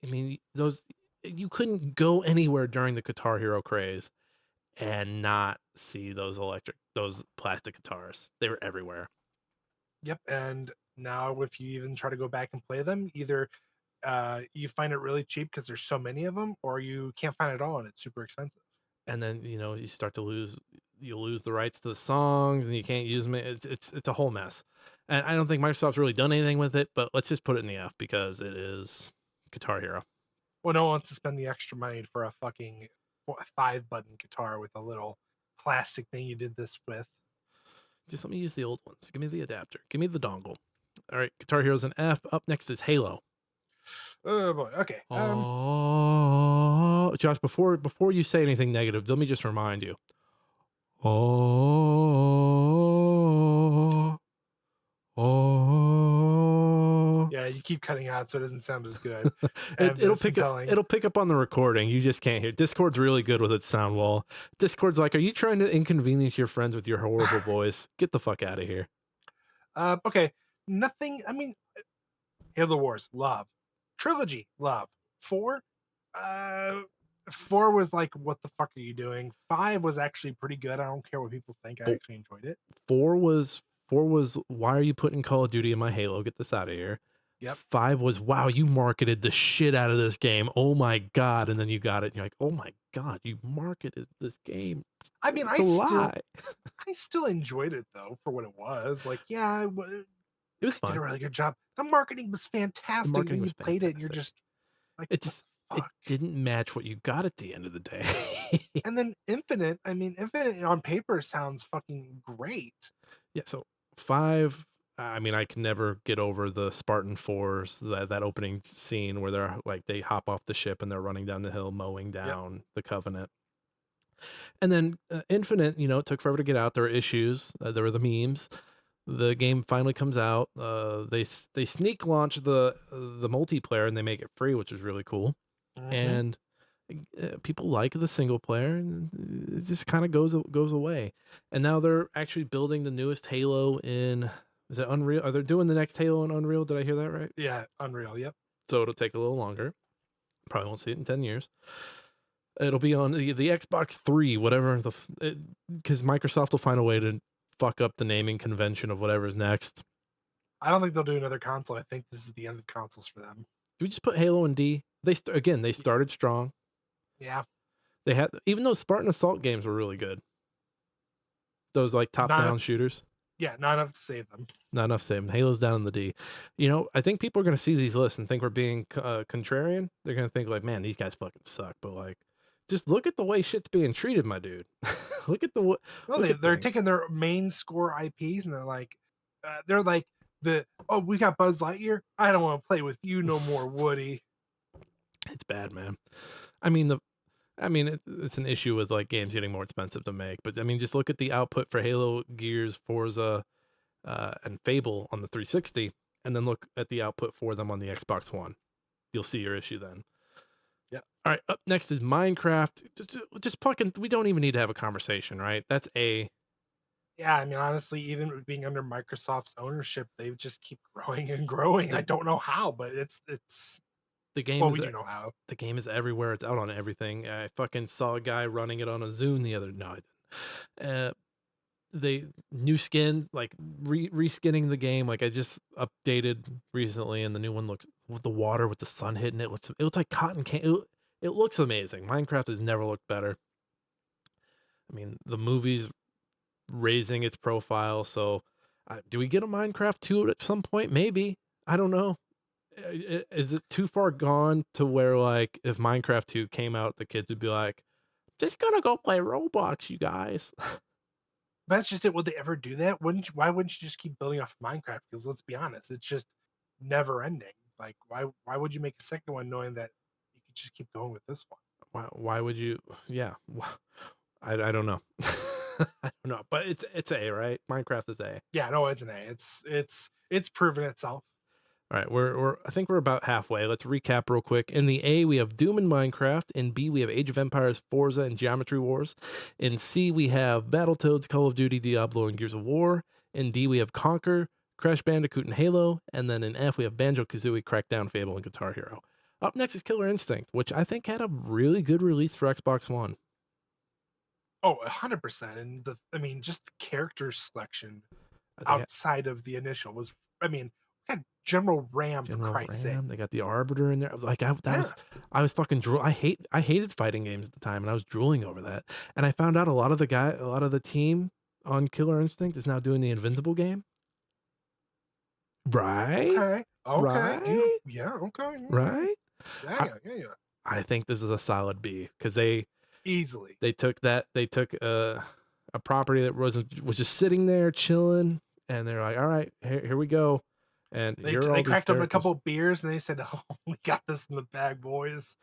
mean, those you couldn't go anywhere during the Guitar Hero craze and not see those plastic guitars. They were everywhere. Yep. And now if you even try to go back and play them, either you find it really cheap because there's so many of them, or you can't find it all and it's super expensive. And then you start to you lose the rights to the songs, and you can't use them. It's a whole mess, and I don't think Microsoft's really done anything with it. But let's just put it in the F because it is Guitar Hero. Well, no one wants to spend the extra money for a fucking 5-button guitar with a little plastic thing you did this with. Just let me use the old ones. Give me the adapter. Give me the dongle. All right, Guitar Hero's an F. Up next is Halo. Oh boy. Okay. Oh, Josh, before you say anything negative, let me just remind you. Oh, oh. Yeah, you keep cutting out so it doesn't sound as good It, and it'll as pick up. compelling. It'll pick up on the recording. You just can't hear. Discord's really good with its sound wall. Discord's like, are you trying to inconvenience your friends with your horrible voice? Get the fuck out of here. Okay, nothing. I mean, Halo Wars, love. Trilogy, love. 4, uh, 4 was like, what the fuck are you doing? 5 was actually pretty good. I don't care what people think. I Fo- actually enjoyed it. 4 was why are you putting Call of Duty in my Halo? Get this out of here. Yep. 5 was wow, you marketed the shit out of this game. Oh my god, and then you got it and you're like, "Oh my god, you marketed this game. I mean, It's a lie." I still enjoyed it though for what it was. Like, yeah, It was they did a fun. really good job. The marketing was The fantastic. marketing Then was you played it and you're fantastic. just like, It what just the it fuck? didn't match what you got at the end of the day. And then Infinite, I mean, Infinite on paper sounds fucking great. Yeah, so 5, I mean, I can never get over the Spartan 4s, that opening scene where they're like they hop off the ship and they're running down the hill mowing Yep. down the Covenant. And then Infinite, it took forever to get out. There were issues. There were the memes. The game finally comes out. They sneak launch the multiplayer and they make it free, which is really cool. Hmm. And people like the single player, and it just kind of goes away. And now they're actually building the newest Halo in. Is it Unreal? Are they doing the next Halo in Unreal? Did I hear that right? Yeah, Unreal. Yep. So it'll take a little longer. Probably won't see it in 10 years. It'll be on the Xbox 3, whatever because Microsoft will find a way to fuck up the naming convention of whatever's next. I don't think they'll do another console. I think this is the end of consoles for them. Do we just put Halo in D? Again, they Y- started strong. Yeah, They had even those Spartan Assault games were really good. Those like top not down shooters. yeah, not enough to save them. Not enough same. Halo's down in the D. I think people are gonna see these lists and think we're being contrarian. They're gonna think like, man, these guys fucking suck. But like, just look at the way shit's being treated, my dude. look at Well, look at they're things. taking their main score IPs and they're like we got Buzz Lightyear. I don't want to play with you no more, Woody. It's bad, man. I mean it's an issue with like games getting more expensive to make. But I mean, just look at the output for Halo, Gears, Forza, and Fable on the 360, and then look at the output for them on the Xbox One. You'll see your issue then. Yep. All right, up next is Minecraft. Just fucking, we don't even need to have a conversation, right? That's A. Yeah, I mean, honestly, even with being under Microsoft's ownership, they just keep growing and growing. I The don't know how, but it's the game well, is we do know how. the game is everywhere. It's out on everything. I fucking saw a guy running it on a Zune the other. No, I didn't. They new skin, like reskinning the game. Like I just updated recently, and the new one looks with the water with the sun hitting it. It looks like cotton can. It looks amazing. Minecraft has never looked better. I mean, the movie's raising its profile. So, do we get a Minecraft 2 at some point? Maybe. I don't know. Is it too far gone to where, like, if Minecraft 2 came out, the kids would be like, just gonna go play Roblox, you guys? But that's just it. Would they ever do that? Why wouldn't you just keep building off Minecraft? Because let's be honest, it's just never ending. Like, why would you make a second one knowing that you could just keep going with this one? Why would you? Yeah. I don't know. I don't know. But it's A, right? Minecraft is A. Yeah, no, it's an A. It's proven itself. All right, we're I think we're about halfway. Let's recap real quick. In the A, we have Doom and Minecraft. In B, we have Age of Empires, Forza, and Geometry Wars. In C, we have Battletoads, Call of Duty, Diablo, and Gears of War. In D, we have Conquer, Crash Bandicoot, and Halo. And then in F, we have Banjo Kazooie, Crackdown, Fable, and Guitar Hero. Up next is Killer Instinct, which I think had a really good release for Xbox One. Oh, 100%. And I mean, just the character selection They got outside of the initial was, I mean, we had General Ram for General Christ's sake. Ram. They got the Arbiter in there. Like Yeah. I was fucking drool. I hated fighting games at the time, and I was drooling over that. And I found out a lot of the team on Killer Instinct is now doing the Invincible game. Right, Okay. Okay. right, Yeah. Okay. right. Yeah. I, Yeah. Yeah. Yeah. I think this is a solid B because Easily. they took a property that was just sitting there chilling, and they're like, all right, here we go, and here are They all these cracked open a characters. couple beers and they said, "Oh, we got this in the bag, boys."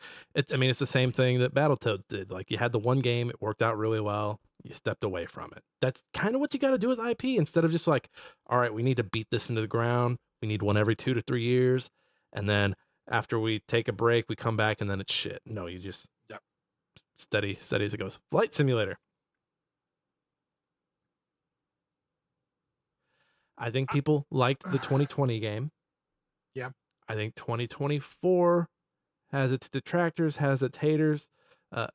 I mean, it's the same thing that Battletoads did. Like you had the one game, it worked out really well. You stepped away from it. That's kind of what you got to do with IP instead of just like, all right, we need to beat this into the ground. We need one every 2 to 3 years. And then after we take a break, we come back and then it's shit. No, you just Yep. steady as it goes. Flight Simulator. I think people liked the 2020 game. Yeah. I think 2024 has its detractors, has its haters. Uh,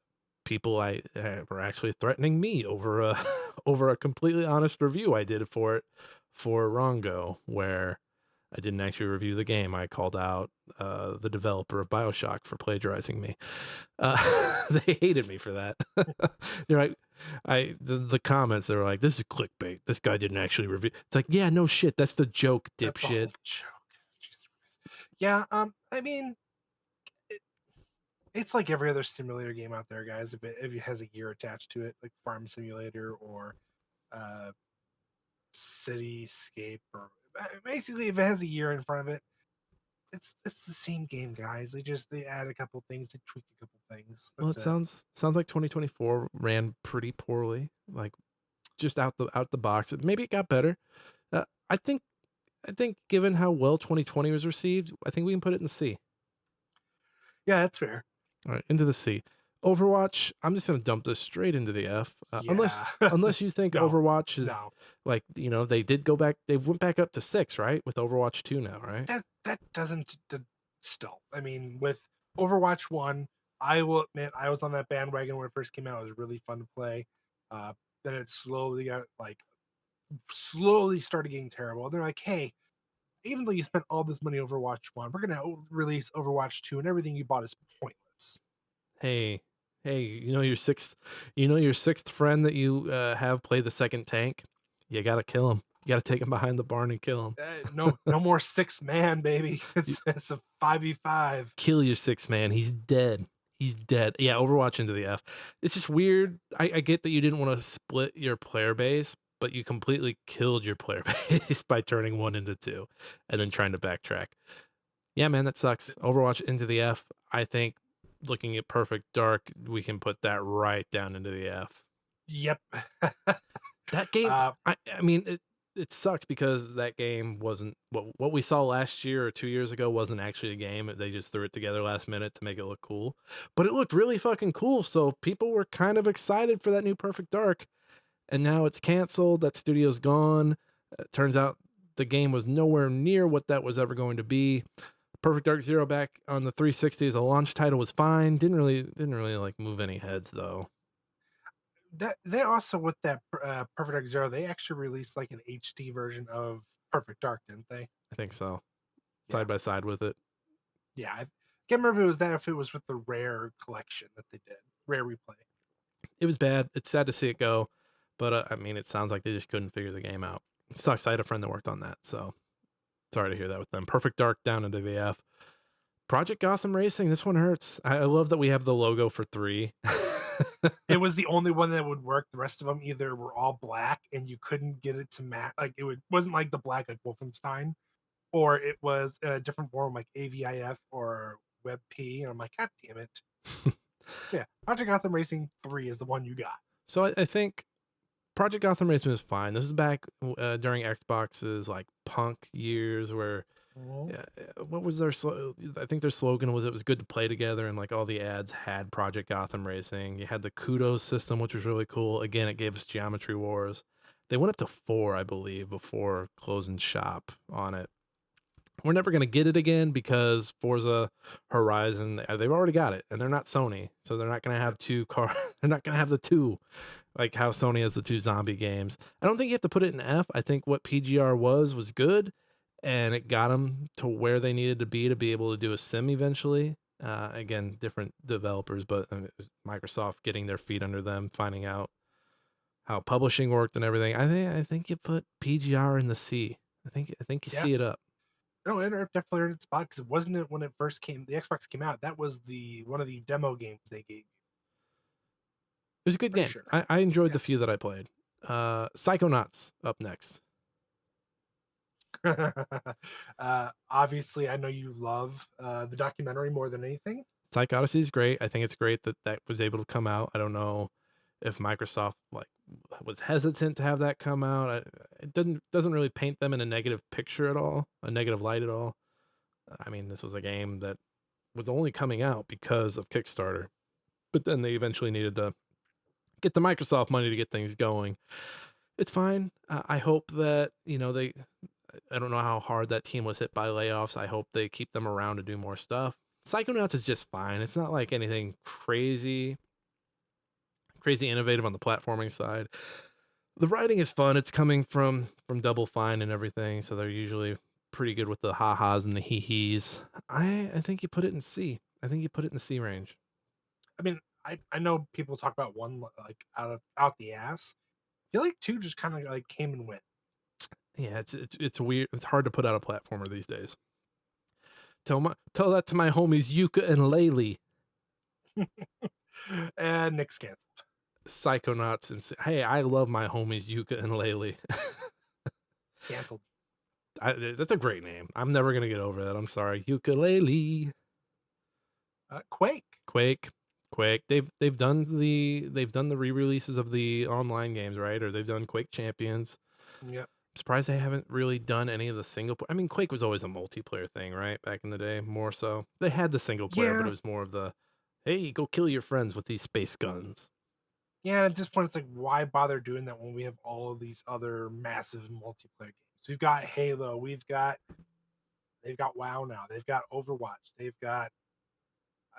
people were actually threatening me over a over a completely honest review I did for it for Rongo, where I didn't actually review the game. I called out the developer of BioShock for plagiarizing me. They hated me for that. You're like, the comments they were like, "This is clickbait. This guy didn't actually review." It's like, yeah, no shit. That's the joke, That's the dipshit. whole joke. Jesus Christ. Yeah. I mean, it, it's like every other simulator game out there, guys. If it has a year attached to it, like Farm Simulator or uh, Cityscape, or basically if it has a year in front of it, it's the same game, guys. They add a couple things, they tweak a couple things. Well, That's it it. sounds like 2024 ran pretty poorly, like just out the box. Maybe it got better. Uh, I think I think given how well 2020 was received, I think we can put it in the C. Yeah, that's fair. All right, into the C. Overwatch, I'm just gonna dump this straight into the F. Yeah. Unless you think No, Overwatch is no. like, they did go back, they went back up to 6, right? With Overwatch 2 now, right? That doesn't still. I mean, with Overwatch 1, I will admit I was on that bandwagon when it first came out. It was really fun to play. Uh, then it slowly started getting terrible. They're like, hey, even though you spent all this money Overwatch 1, we're gonna release Overwatch 2 and everything you bought is pointless. Hey, hey, your sixth friend that you have play the second tank. You gotta kill him. You gotta take him behind the barn and kill him. No more 6 man, baby. It's a 5v5. Kill your six man. He's dead. He's dead. Yeah, Overwatch into the F. It's just weird. I get that you didn't want to split your player base, but you completely killed your player base by turning one into two and then trying to backtrack. Yeah, man, that sucks. Overwatch into the F. I think looking at Perfect Dark, we can put that right down into the F. Yep. That game, uh, I mean, it sucks because that game wasn't what we saw last year or 2 years ago wasn't actually a game. They just threw it together last minute to make it look cool, but it looked really fucking cool. So people were kind of excited for that new Perfect Dark, and now it's canceled. That studio's gone. Turns out the game was nowhere near what that was ever going to be. Perfect Dark Zero back on the 360 as a launch title was fine. Didn't really like move any heads though. that they also with that Perfect Dark Zero, they actually released like an HD version of Perfect Dark, didn't they? I think so. Yeah, Side by side with it. yeah. I can't remember if it was that, if it was with the Rare collection that they did, Rare Replay. It was bad. It's sad to see it go, but I mean, it sounds like they just couldn't figure the game out. It sucks. I had a friend that worked on that, so sorry to hear that with them. Perfect Dark down into the F. Project Gotham Racing. This one hurts. I love that we have the logo for 3. It was the only one that would work. The rest of them either were all black and you couldn't get it to match. Like wasn't like the black like Wolfenstein, or it was in a different form like AVIF or WebP. And I'm like, God damn it. So yeah, Project Gotham Racing 3 is the one you got. So I think Project Gotham Racing was fine. This is back during Xbox's like punk years where Mhm. what was their I think their slogan was it was good to play together, and like all the ads had Project Gotham Racing. You had the kudos system, which was really cool. Again, it gave us Geometry Wars. They went up to 4, I believe, before closing shop on it. We're never going to get it again because Forza Horizon, they've already got it, and they're not Sony, so they're not going to have two car they're not going to have the two, like how Sony has the two zombie games. I don't think you have to put it in F. I think what PGR was good, and it got them to where they needed to be able to do a sim eventually. Again, different developers, but it was Microsoft getting their feet under them, finding out how publishing worked and everything. I think you put PGR in the C. I think you Yeah. see it up. No, it definitely earned its spot because it wasn't it when it first came. The Xbox came out. That was the one of the demo games they gave you. It was a good Pretty game. sure. I enjoyed Yeah. the few that I played. Psychonauts up next. Obviously, I know you love the documentary more than anything. Psych Odyssey is great. I think it's great that that was able to come out. I don't know if Microsoft like was hesitant to have that come out. It doesn't really paint them in a negative picture at all, a negative light at all. I mean, this was a game that was only coming out because of Kickstarter, but then they eventually needed to get the Microsoft money to get things going. It's fine. I hope that they. I don't know how hard that team was hit by layoffs. I hope they keep them around to do more stuff. Psychonauts is just fine. It's not like anything crazy innovative on the platforming side. The writing is fun. It's coming from Double Fine and everything, so they're usually pretty good with the ha-has and the hee-hees. I think you put it in C. I think you put it in the C range. I mean, I know people talk about one like out the ass. I feel like two just kind of like came and went. Yeah, it's weird. It's hard to put out a platformer these days. Tell that to my homies Yuka and Laylee. And Nick's canceled. Psychonauts and hey, I love my homies Yuka and Laylee. Canceled. That's a great name. I'm never gonna get over that. I'm sorry, ukulele. Quake. Quake, Quake. They've done the re-releases of the online games, right? Or they've done Quake Champions. Yep. I'm surprised they haven't really done any of the single. I mean, Quake was always a multiplayer thing, right? Back in the day, more so. They had the single player, but Yeah. it was more of the, hey, go kill your friends with these space guns. Yeah. At this point, it's like, why bother doing that when we have all of these other massive multiplayer games? We've got Halo. They've got WoW now. They've got Overwatch. They've got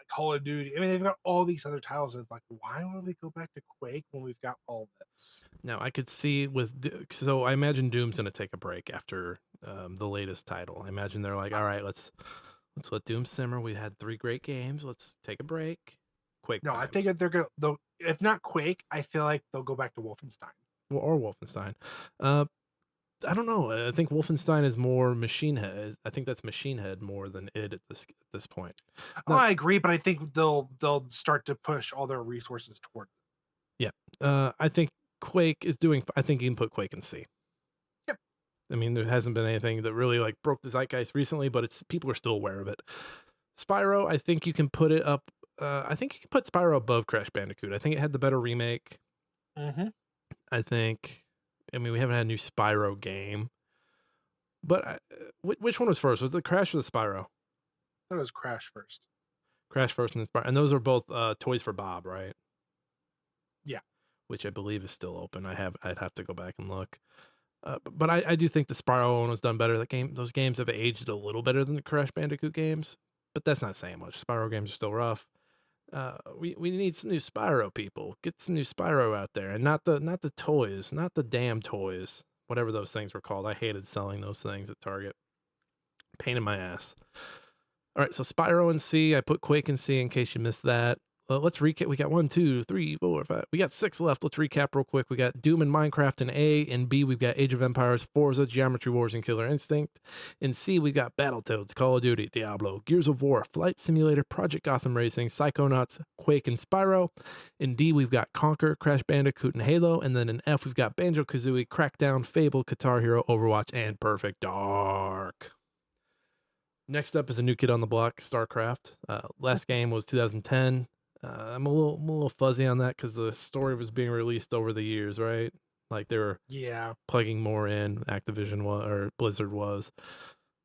Call of Duty. I mean, they've got all these other titles, and it's like, why would we go back to Quake when we've got all this? Now I could see so I imagine Doom's gonna take a break after the latest title. I imagine they're like, all right, let's let Doom simmer. We had 3 great games. Let's take a break. Quake No, I time. think that they're gonna. Though, if not Quake, I feel like they'll go back to Wolfenstein. Or Wolfenstein. Uh, I don't know. I think Wolfenstein is more Machine Head. I think that's Machine Head more than id at this point. Oh, Not I agree, but I think they'll start to push all their resources towards it. yeah. I think Quake is doing. I think you can put Quake in C. Yep. I mean, there hasn't been anything that really like broke the zeitgeist recently, but it's people are still aware of it. Spyro, I think you can put it up. I think you can put Spyro above Crash Bandicoot. I think it had the better remake. Mm-hmm. I think. I mean, we haven't had a new Spyro game, but which one was first? Was it Crash or the Spyro? That was Crash first. Crash first and Spyro, and those are both Toys for Bob, right? Yeah. Which I believe is still open. I'd have to go back and look. But I do think the Spyro one was done better. Those games have aged a little better than the Crash Bandicoot games, but that's not saying much. Spyro games are still rough. We need some new Spyro people. Get some new Spyro out there, and not the toys, not the damn toys, whatever those things were called. I hated selling those things at Target. Pain in my ass. All right, so Spyro and C. I put Quake and C in case you missed that. Let's recap. We got 1, 2, 3, 4, 5. We got 6 left. Let's recap real quick. We got Doom and Minecraft in A. In B, we've got Age of Empires, Forza, Geometry Wars, and Killer Instinct. In C, we got Battletoads, Call of Duty, Diablo, Gears of War, Flight Simulator, Project Gotham Racing, Psychonauts, Quake, and Spyro. In D, we've got Conquer, Crash Bandicoot, and Halo. And then in F, we've got Banjo Kazooie, Crackdown, Fable, Guitar Hero, Overwatch, and Perfect Dark. Next up is a new kid on the block, StarCraft. Last game was 2010. I'm a little fuzzy on that because the story was being released over the years, right? Like they were Yeah. plugging more in. Activision was or Blizzard was.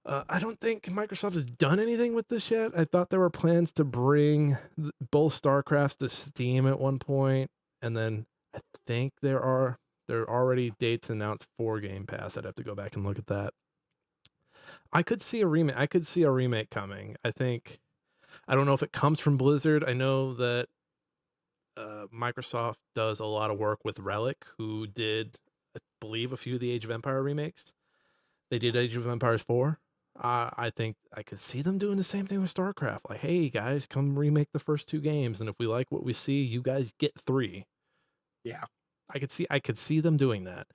I don't think Microsoft has done anything with this yet. I thought there were plans to bring both StarCrafts to Steam at one point, and then I think there are already dates announced for Game Pass. I'd have to go back and look at that. I could see a remake. I could see a remake coming. I think. I don't know if it comes from Blizzard. I know that Microsoft does a lot of work with Relic, who did, I believe, a few of the Age of Empire remakes. They did Age of Empires 4. I think I could see them doing the same thing with StarCraft. Like, hey guys, come remake the first 2 games, and if we like what we see, you guys get 3. Yeah. I could see them doing that.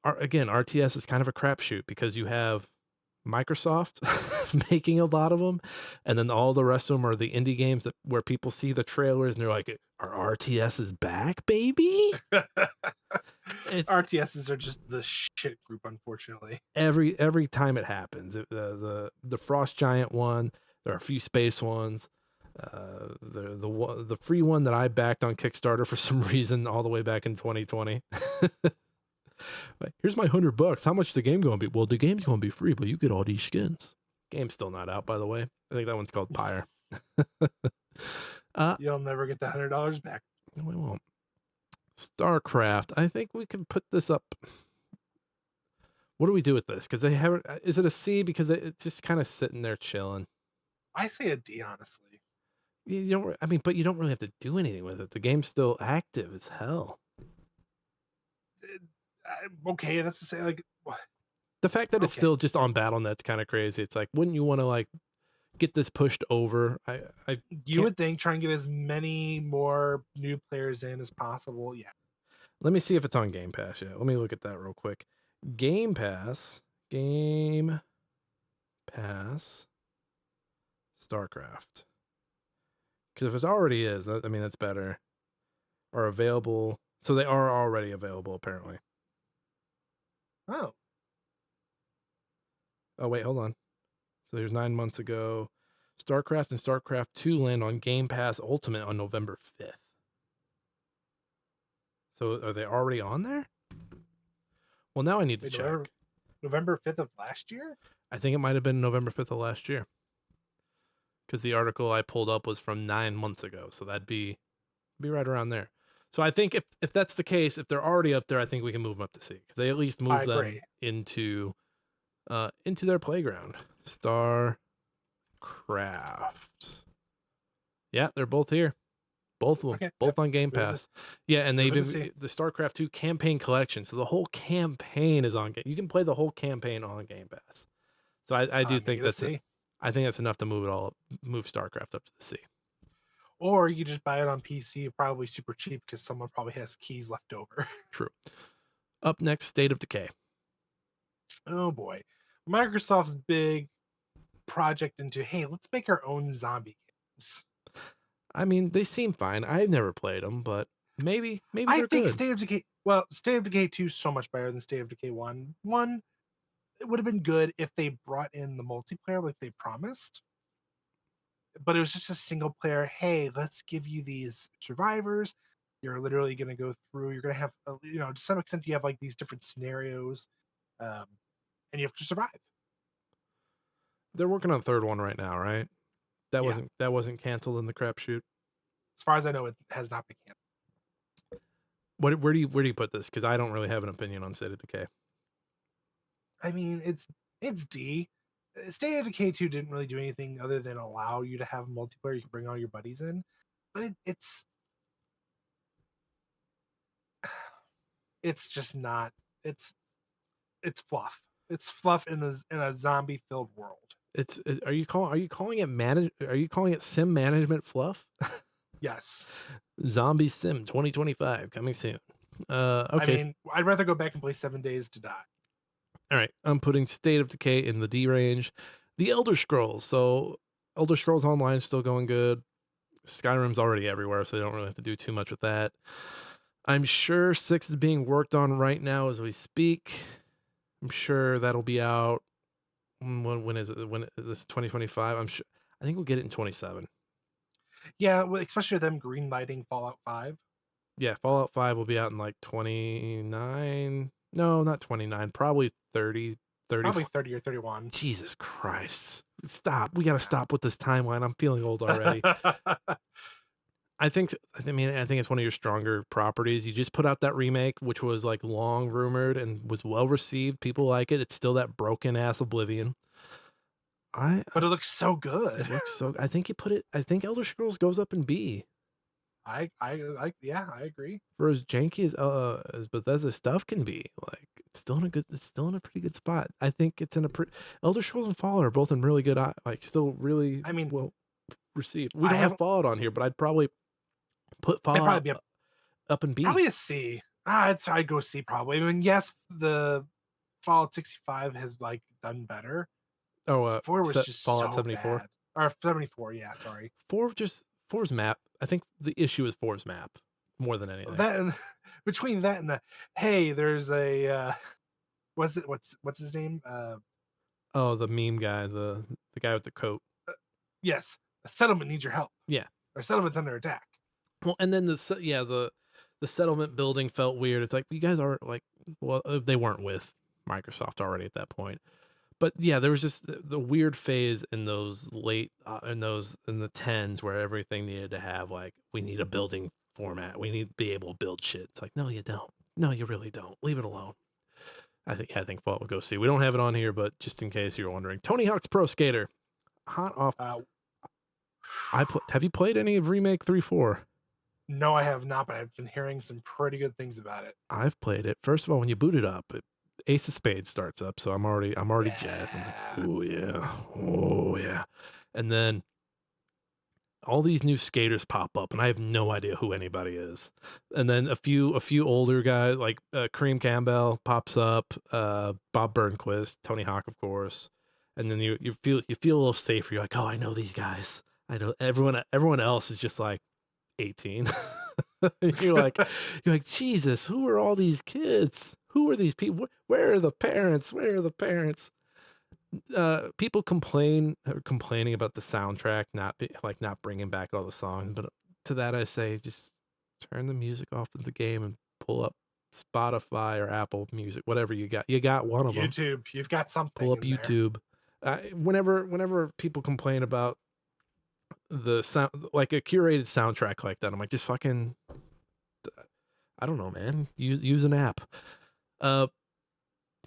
Again, RTS is kind of a crapshoot because you have Microsoft making a lot of them, and then all the rest of them are the indie games where people see the trailers and they're like, "Are RTSs back, baby?" It's RTSs are just the shit group, unfortunately. every time it happens. The Frost Giant one, there are a few space ones. The free one that I backed on Kickstarter for some reason all the way back in 2020. Like, here's my $100. How much is the game going to be? Well, the game's going to be free, but you get all these skins. Game's still not out, by the way. I think that one's called Pyre. uh, You'll never get the $100 back. no, we won't. StarCraft. I think we can put this up. What do we do with this? Because they haven't. Is it a C? Because it's just kind of sitting there chilling. I say a D, honestly. You don't. I mean, but you don't really have to do anything with it. The game's still active as hell. Okay, that's to say, like, what? The fact that it's Okay. still just on BattleNet's kind of crazy. It's like, wouldn't you want to like get this pushed over? I You can't. would think try and get as many more new players in as possible. Yeah. Let me see if it's on Game Pass yet. Let me look at that real quick. Game Pass. Game Pass. StarCraft. Because if it already is, I mean, that's better. Are available. So they are already available, apparently. Oh, Oh, wait, hold on. So there's 9 months ago. StarCraft and StarCraft 2 land on Game Pass Ultimate on November 5th. So are they already on there? Well, now I need to wait, check. November 5th of last year? I think it might have been November 5th of last year. Because the article I pulled up was from 9 months ago. So that'd be right around there. So I think if that's the case, if they're already up there, I think we can move them up to C. Because they at least I move them agree. into their playground. StarCraft. Yeah, they're both here. Both of them, Okay. both Yep. on Game Move this. Pass. Yeah, and they Move it to even C. the StarCraft 2 campaign collection. So the whole campaign is on game. You can play the whole campaign on Game Pass. So I do I'm gonna think get a that's C. I think that's enough to move it all up, move StarCraft up to the C. Or you just buy it on PC, probably super cheap because someone probably has keys left over. True. Up next, State of Decay. Oh boy. Microsoft's big project into, hey, let's make our own zombie games. I mean, they seem fine. I've never played them, but maybe I they're think good. State of Decay, well, State of Decay 2 is so much better than State of Decay 1. 1, it would have been good if they brought in the multiplayer like they promised, but it was just a single player. Hey, let's give you these survivors. You're literally going to go through, you're going to have, to some extent, you have like these different scenarios, um, and you have to survive. They're working on a third one right now, right? Yeah. That wasn't canceled in the crapshoot. As far as I know, it has not been canceled. Where do you put this? Because I don't really have an opinion on State of Decay. I mean, it's D. State of Decay 2 didn't really do anything other than allow you to have multiplayer. You can bring all your buddies in, but it's just not. It's it's fluff. It's fluff in a zombie filled world. Are you calling it manage? Are you calling it sim management fluff? Yes. Zombie Sim 2025 coming soon. I Okay. mean, I'd rather go back and play 7 Days to Die. All right. I'm putting State of Decay in the D range. The Elder Scrolls. So Elder Scrolls Online is still going good. Skyrim's already everywhere, so they don't really have to do too much with that. I'm sure 6 is being worked on right now as we speak. I'm sure that'll be out. When is it? When is this 2025? I'm sure. I think we'll get it in 27. Yeah, well, especially with them green lighting Fallout 5. Yeah, Fallout 5 will be out in like 29. No, not 29. Probably 30, 30. Probably 30 or 31. Jesus Christ. Stop. We got to stop with this timeline. I'm feeling old already. I think it's one of your stronger properties. You just put out that remake, which was like long rumored and was well received. People like it. It's still that broken ass Oblivion. I But it looks so It good. looks so. I think Elder Scrolls goes up in B Yeah, I agree. for as janky as Bethesda stuff can be. Like it's still in a pretty good spot. I think it's in a pretty. Elder Scrolls and Fallout are both in really good, like still really I mean, well received. We I don't have haven't. Fallout on here, but I'd probably put I'd probably Fallout be a up in B. Probably a C. I'd go C probably. I mean, yes, the Fallout 65 has like done better. Oh, 4 was just Fallout so 74. bad. Or 74, yeah, sorry. Four's map. I think the issue is four's map more than anything. That and between that and the hey, there's a what's his name? Oh, the meme guy, the guy with the coat. Yes. A settlement needs your help. Yeah. Or settlement's under attack. Well, and then the settlement building felt weird. It's like, you guys are like, well, they weren't with Microsoft already at that point. But yeah, there was just the weird phase in those late in the tens where everything needed to have like, we need a building format. We need to be able to build shit. It's like, no, you don't. No, you really don't. Leave it alone. I think Fallout will go see. We don't have it on here, but just in case you're wondering, Tony Hawk's Pro Skater, hot off. Uh, Have you played any of Remake 3-4? no, I have not, but I've been hearing some pretty good things about it. I've played it. First of all, when you boot it up, Ace of Spades starts up, so I'm already jazzed. I'm like, Yeah. oh yeah, oh yeah, and then all these new skaters pop up, and I have no idea who anybody is. And then a few older guys like Kareem Campbell pops up, Bob Burnquist, Tony Hawk, of course. And then you feel a little safer. You're like, oh, I know these guys. I know everyone else is just like 18. You're like, Jesus, who are all these kids? Who are these people? Where are the parents? Where are the parents? People are complaining about the soundtrack not bringing back all the songs, but to that I say, just turn the music off of the game and pull up Spotify or Apple Music, whatever you got. You got one of them. YouTube, you've got Pull something up in there. YouTube. Whenever people complain about the sound, like a curated soundtrack like that, I'm like, just fucking, I don't know, man. Use an app. Uh,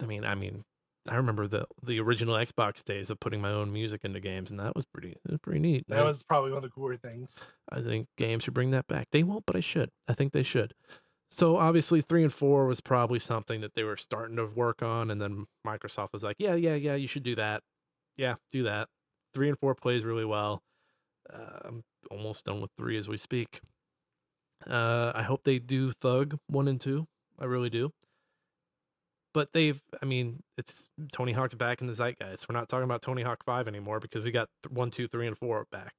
I remember the original Xbox days of putting my own music into games, and that was pretty neat. That was probably one of the cooler things. I think games should bring that back. They won't, but I think they should. So obviously 3 and 4 was probably something that they were starting to work on, and then Microsoft was like, yeah, you should do that. Yeah, do that. 3 and 4 plays really well. I'm almost done with 3 as we speak. I hope they do Thug 1 and 2. I really do. But it's Tony Hawk's back in the zeitgeist. We're not talking about Tony Hawk 5 anymore because we got 1, 2, 3, and 4 back.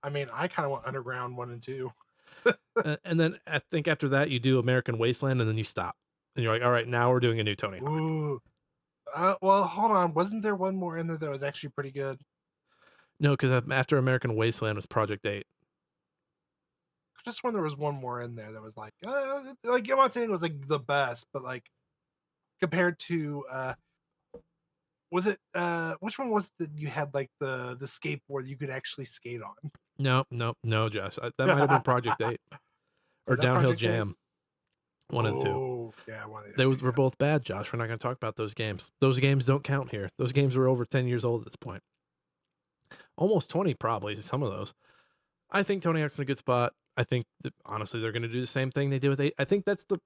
I mean, I kind of want Underground 1 and 2. And then I think after that you do American Wasteland, and then you stop. And you're like, all right, now we're doing a new Tony Hawk. Ooh. Well, hold on. Wasn't there one more in there that was actually pretty good? No, because after American Wasteland was Project 8. Just when there was one more in there that was like I'm not saying it was like the best, but like compared to was it which one was that you had like the skateboard you could actually skate on? No, Josh. That might have been Project 8 or Was that Downhill Project 8? Jam 1 and 2. Oh, yeah, one of the Those were both bad, Josh. We're not going to talk about those games. Those games don't count here. Those games were over 10 years old at this point. Almost 20, probably, some of those. I think Tony Hawk's in a good spot. I think that, honestly, they're going to do the same thing they did with 8. I think that's the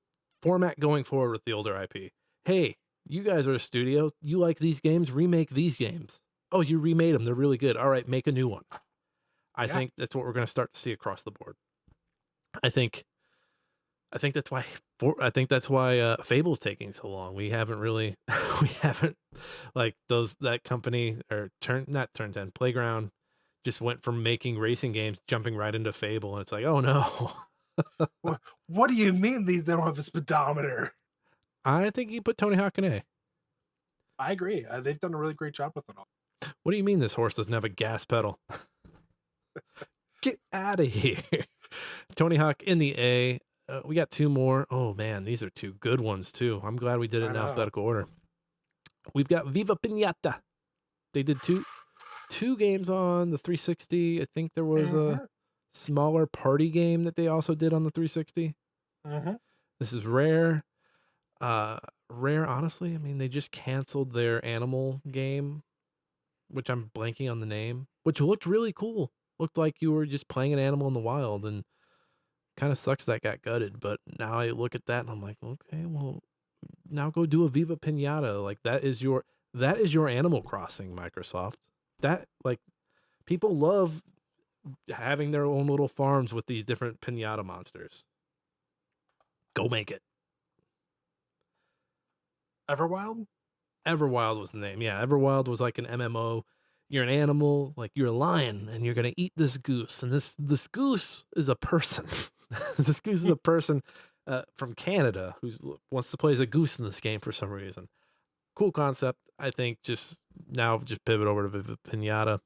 format going forward with the older IP. Hey, you guys are a studio. You like these games? Remake these games. Oh, you remade them. They're really good. All right, make a new one. I think that's what we're going to start to see across the board. I think that's why Fable's taking so long. We haven't like that company or not Turn 10 Playground just went from making racing games jumping right into Fable, and it's like, oh no. What do you mean they don't have a speedometer? I think you put Tony Hawk in A. I agree. They've done a really great job with it all. What do you mean this horse doesn't have a gas pedal? Get out of here. Tony Hawk in the A. We got 2 more. Oh man, these are 2 good ones too. I'm glad we did it in alphabetical order. We've got Viva Pinata. They did two games on the 360. I think there was a smaller party game that they also did on the 360. This is Rare. Rare, honestly, I mean, they just canceled their animal game, which I'm blanking on the name, which looked really cool. Looked like you were just playing an animal in the wild, and kind of sucks that got gutted. But now I look at that and I'm like, okay, well, now go do a Viva Pinata. Like that is your Animal Crossing, Microsoft. That, like, people love having their own little farms with these different pinata monsters. Go make it. Everwild? Everwild was the name. Yeah, Everwild was like an MMO. You're an animal, like you're a lion, and you're gonna eat this goose. And this goose is a person. This goose is a person from Canada who wants to play as a goose in this game for some reason. Cool concept. I think just pivot over to Viva Pinata.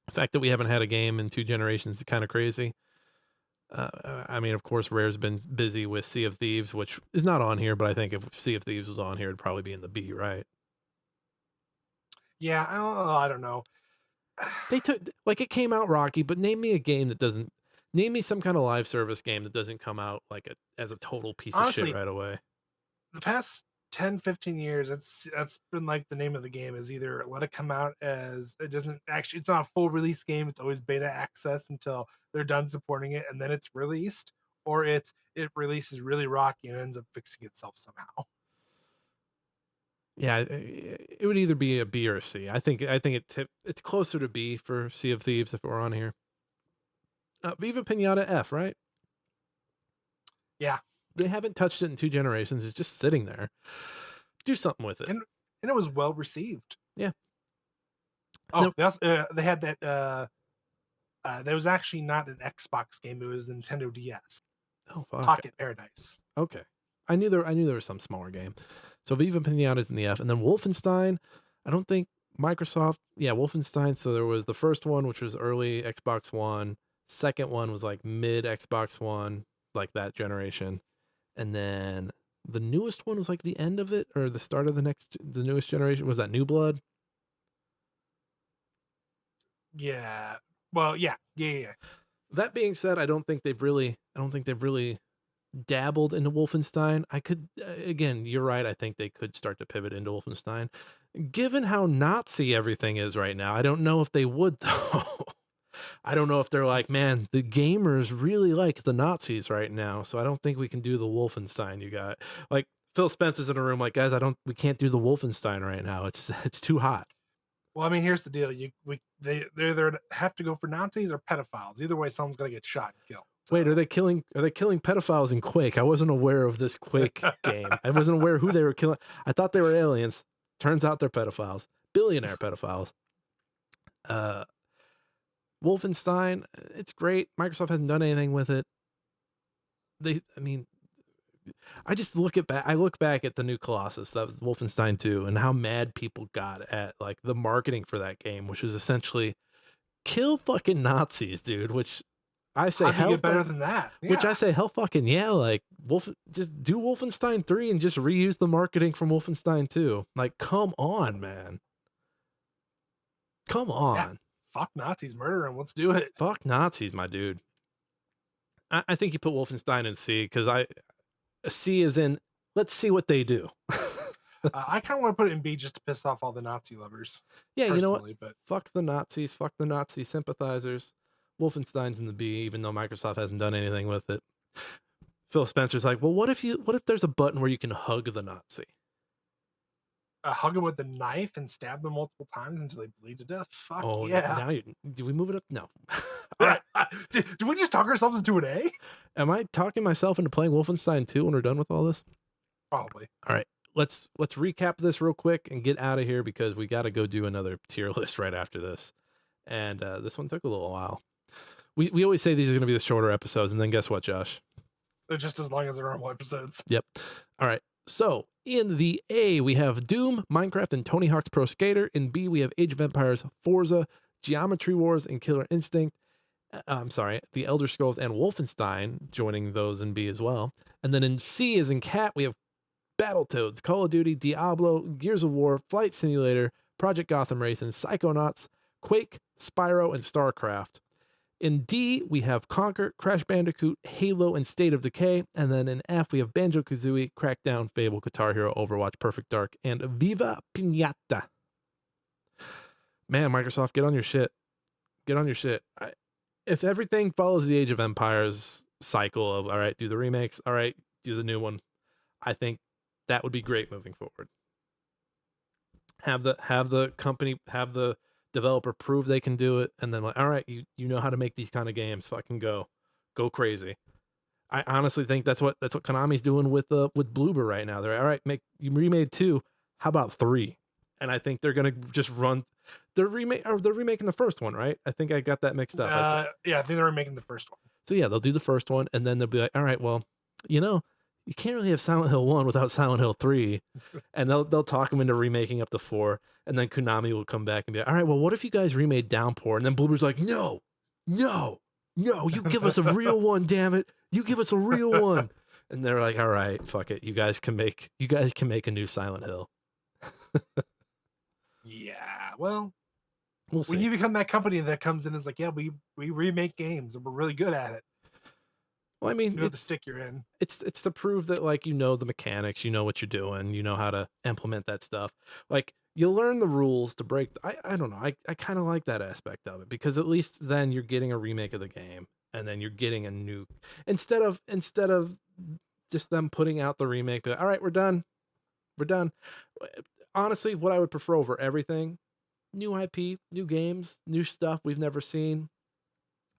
The fact that we haven't had a game in 2 generations is kind of crazy. I mean, of course, Rare's been busy with Sea of Thieves, which is not on here, but I think if Sea of Thieves was on here, it'd probably be in the B, right? Yeah, I don't know. They took like it came out rocky, but name me a game that doesn't name me some kind of live service game that doesn't come out like a as a total piece of shit Honestly, right away. the past 10, 15 years, that's been like the name of the game is either let it come out as it doesn't actually it's not a full release game, it's always beta access until they're done supporting it and then it's released, or it releases really rocky and ends up fixing itself somehow. Yeah, it would either be a B or a C. It's closer to B for Sea of Thieves if it were on here. Viva Pinata F, right? Yeah. They haven't touched it in 2 generations. It's just sitting there. Do something with it. And it was well received. Yeah. Oh, Nope. they had that that was actually not an Xbox game, it was Nintendo DS. Oh fuck. Pocket Paradise. Okay. I knew there was some smaller game. So Viva Pinata's in the F, and then Wolfenstein. I don't think Microsoft. Yeah, Wolfenstein. So there was the first one, which was early Xbox One. Second one was like mid Xbox One, like that generation, and then the newest one was like the end of it or the start of the newest generation. Was that New Blood? Yeah. Well, yeah. That being said, I don't think they've really dabbled into Wolfenstein. I could again, you're right. I think they could start to pivot into Wolfenstein. Given how Nazi everything is right now, I don't know if they would though. I don't know if they're like, man, the gamers really like the Nazis right now, so I don't think we can do the Wolfenstein you got. Like Phil Spencer's in a room like, guys, we can't do the Wolfenstein right now. It's too hot. Well, I mean, here's the deal. They either have to go for Nazis or pedophiles. Either way, someone's gonna get shot and killed. Wait, are So they killing pedophiles in Quake? I wasn't aware of this Quake game. I wasn't aware who they were killing. I thought they were aliens. Turns out they're pedophiles. Billionaire pedophiles. Uh Wolfenstein, it's great. Microsoft hasn't done anything with it. I mean, I look back at the new Colossus, that was Wolfenstein 2, and how mad people got at like the marketing for that game, which was essentially kill fucking Nazis, dude, I say how do you hell get better than that? which I Yeah. say hell fucking yeah, like just do Wolfenstein 3 and just reuse the marketing from Wolfenstein 2. Like come on, man. Come Yeah. on. Fuck Nazis, murder them. Let's do it. Fuck Nazis, my dude. I think you put Wolfenstein in C because C is in let's see what they do. I kind of want to put it in B just to piss off all the Nazi lovers, Yeah, you know what? personally. But Fuck the Nazis, fuck the Nazi sympathizers. Wolfenstein's in the B, even though Microsoft hasn't done anything with it. Phil Spencer's like, well, what if there's a button where you can hug the Nazi? hug them with a knife and stab them multiple times until they bleed to death. Fuck Oh, yeah. now you do we move it up? No. All right. Did we just talk ourselves into an A? Am I talking myself into playing Wolfenstein 2 when we're done with all this? Probably. All right. Let's recap this real quick and get out of here because we got to go do another tier list right after this. And this one took a little while. We always say these are going to be the shorter episodes, and then guess what, Josh? They're just as long as the normal episodes. Yep. All right. So in the A, we have Doom, Minecraft, and Tony Hawk's Pro Skater. In B, we have Age of Empires, Forza, Geometry Wars, and Killer Instinct. I'm sorry, The Elder Scrolls and Wolfenstein joining those in B as well. And then in C, as in Cat, we have Battletoads, Call of Duty, Diablo, Gears of War, Flight Simulator, Project Gotham Racing, Psychonauts, Quake, Spyro, and StarCraft. In D, we have Conquer, Crash Bandicoot, Halo, and State of Decay. And then in F, we have Banjo Kazooie, Crackdown, Fable, Guitar Hero, Overwatch, Perfect Dark, and Viva Pinata. Man, Microsoft, get on your shit. Get on your shit. If everything follows the Age of Empires cycle of, all right, do the remakes, all right, do the new one, I think that would be great moving forward. Have the company, have the developer prove they can do it, and then like, all right, you know how to make these kind of games, fucking go crazy. I honestly think that's what Konami's doing with Bloober right now. They're all right, you remade 2, how about 3? And I think they're gonna just run. They're remaking the first one, right? I think I got that mixed up. Yeah, I think they're making the first one. So yeah, they'll do the first one, and then they'll be like, all right, well, you know, you can't really have Silent Hill 1 without Silent Hill 3. And they'll talk them into remaking up to 4. And then Konami will come back and be like, all right, well, what if you guys remade Downpour? And then Bloober's like, no, no, no, you give us a real one, damn it. You give us a real one. And they're like, all right, fuck it. You guys can make a new Silent Hill. Yeah, well, We'll when see. you become that company that comes in and is like, yeah, we remake games and we're really good at it. Well, I mean, You know the stick you're in. it's to prove that, like, you know the mechanics, you know what you're doing, you know how to implement that stuff. Like, you learn the rules to break. I don't know. I kind of like that aspect of it, because at least then you're getting a remake of the game, and then you're getting a new, instead of just them putting out the remake. But all right, we're done. We're done. Honestly, what I would prefer over everything: new IP, new games, new stuff we've never seen.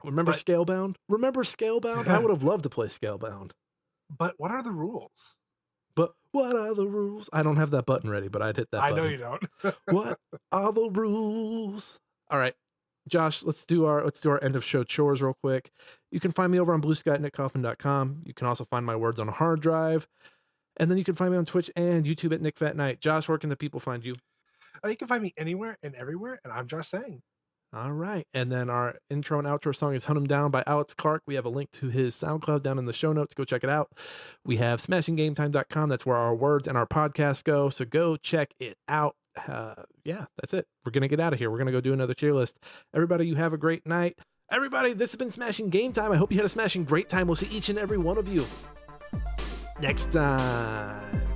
Remember But Scalebound? Remember Scalebound? I would have loved to play Scalebound. but what are the rules? But what are the rules? I don't have that button ready, but I'd hit that I know button. you don't. What are the rules? All right, Josh, let's do our end of show chores real quick. You can find me over on Bluesky at nickkaufman.com. You can also find my words on a hard drive. And then you can find me on Twitch and YouTube at nickfatnight. Josh, where can the people find you? You can find me anywhere and everywhere, and I'm Josh Sang. All right. And then our intro and outro song is Hunt 'Em Down by Alex Clark. We have a link to his SoundCloud down in the show notes. Go check it out. We have smashinggametime.com. That's where our words and our podcasts go. So go check it out. Yeah, that's it. We're going to get out of here. We're going to go do another tier list. Everybody, you have a great night. Everybody, this has been Smashing Game Time. I hope you had a smashing great time. We'll see each and every one of you next time.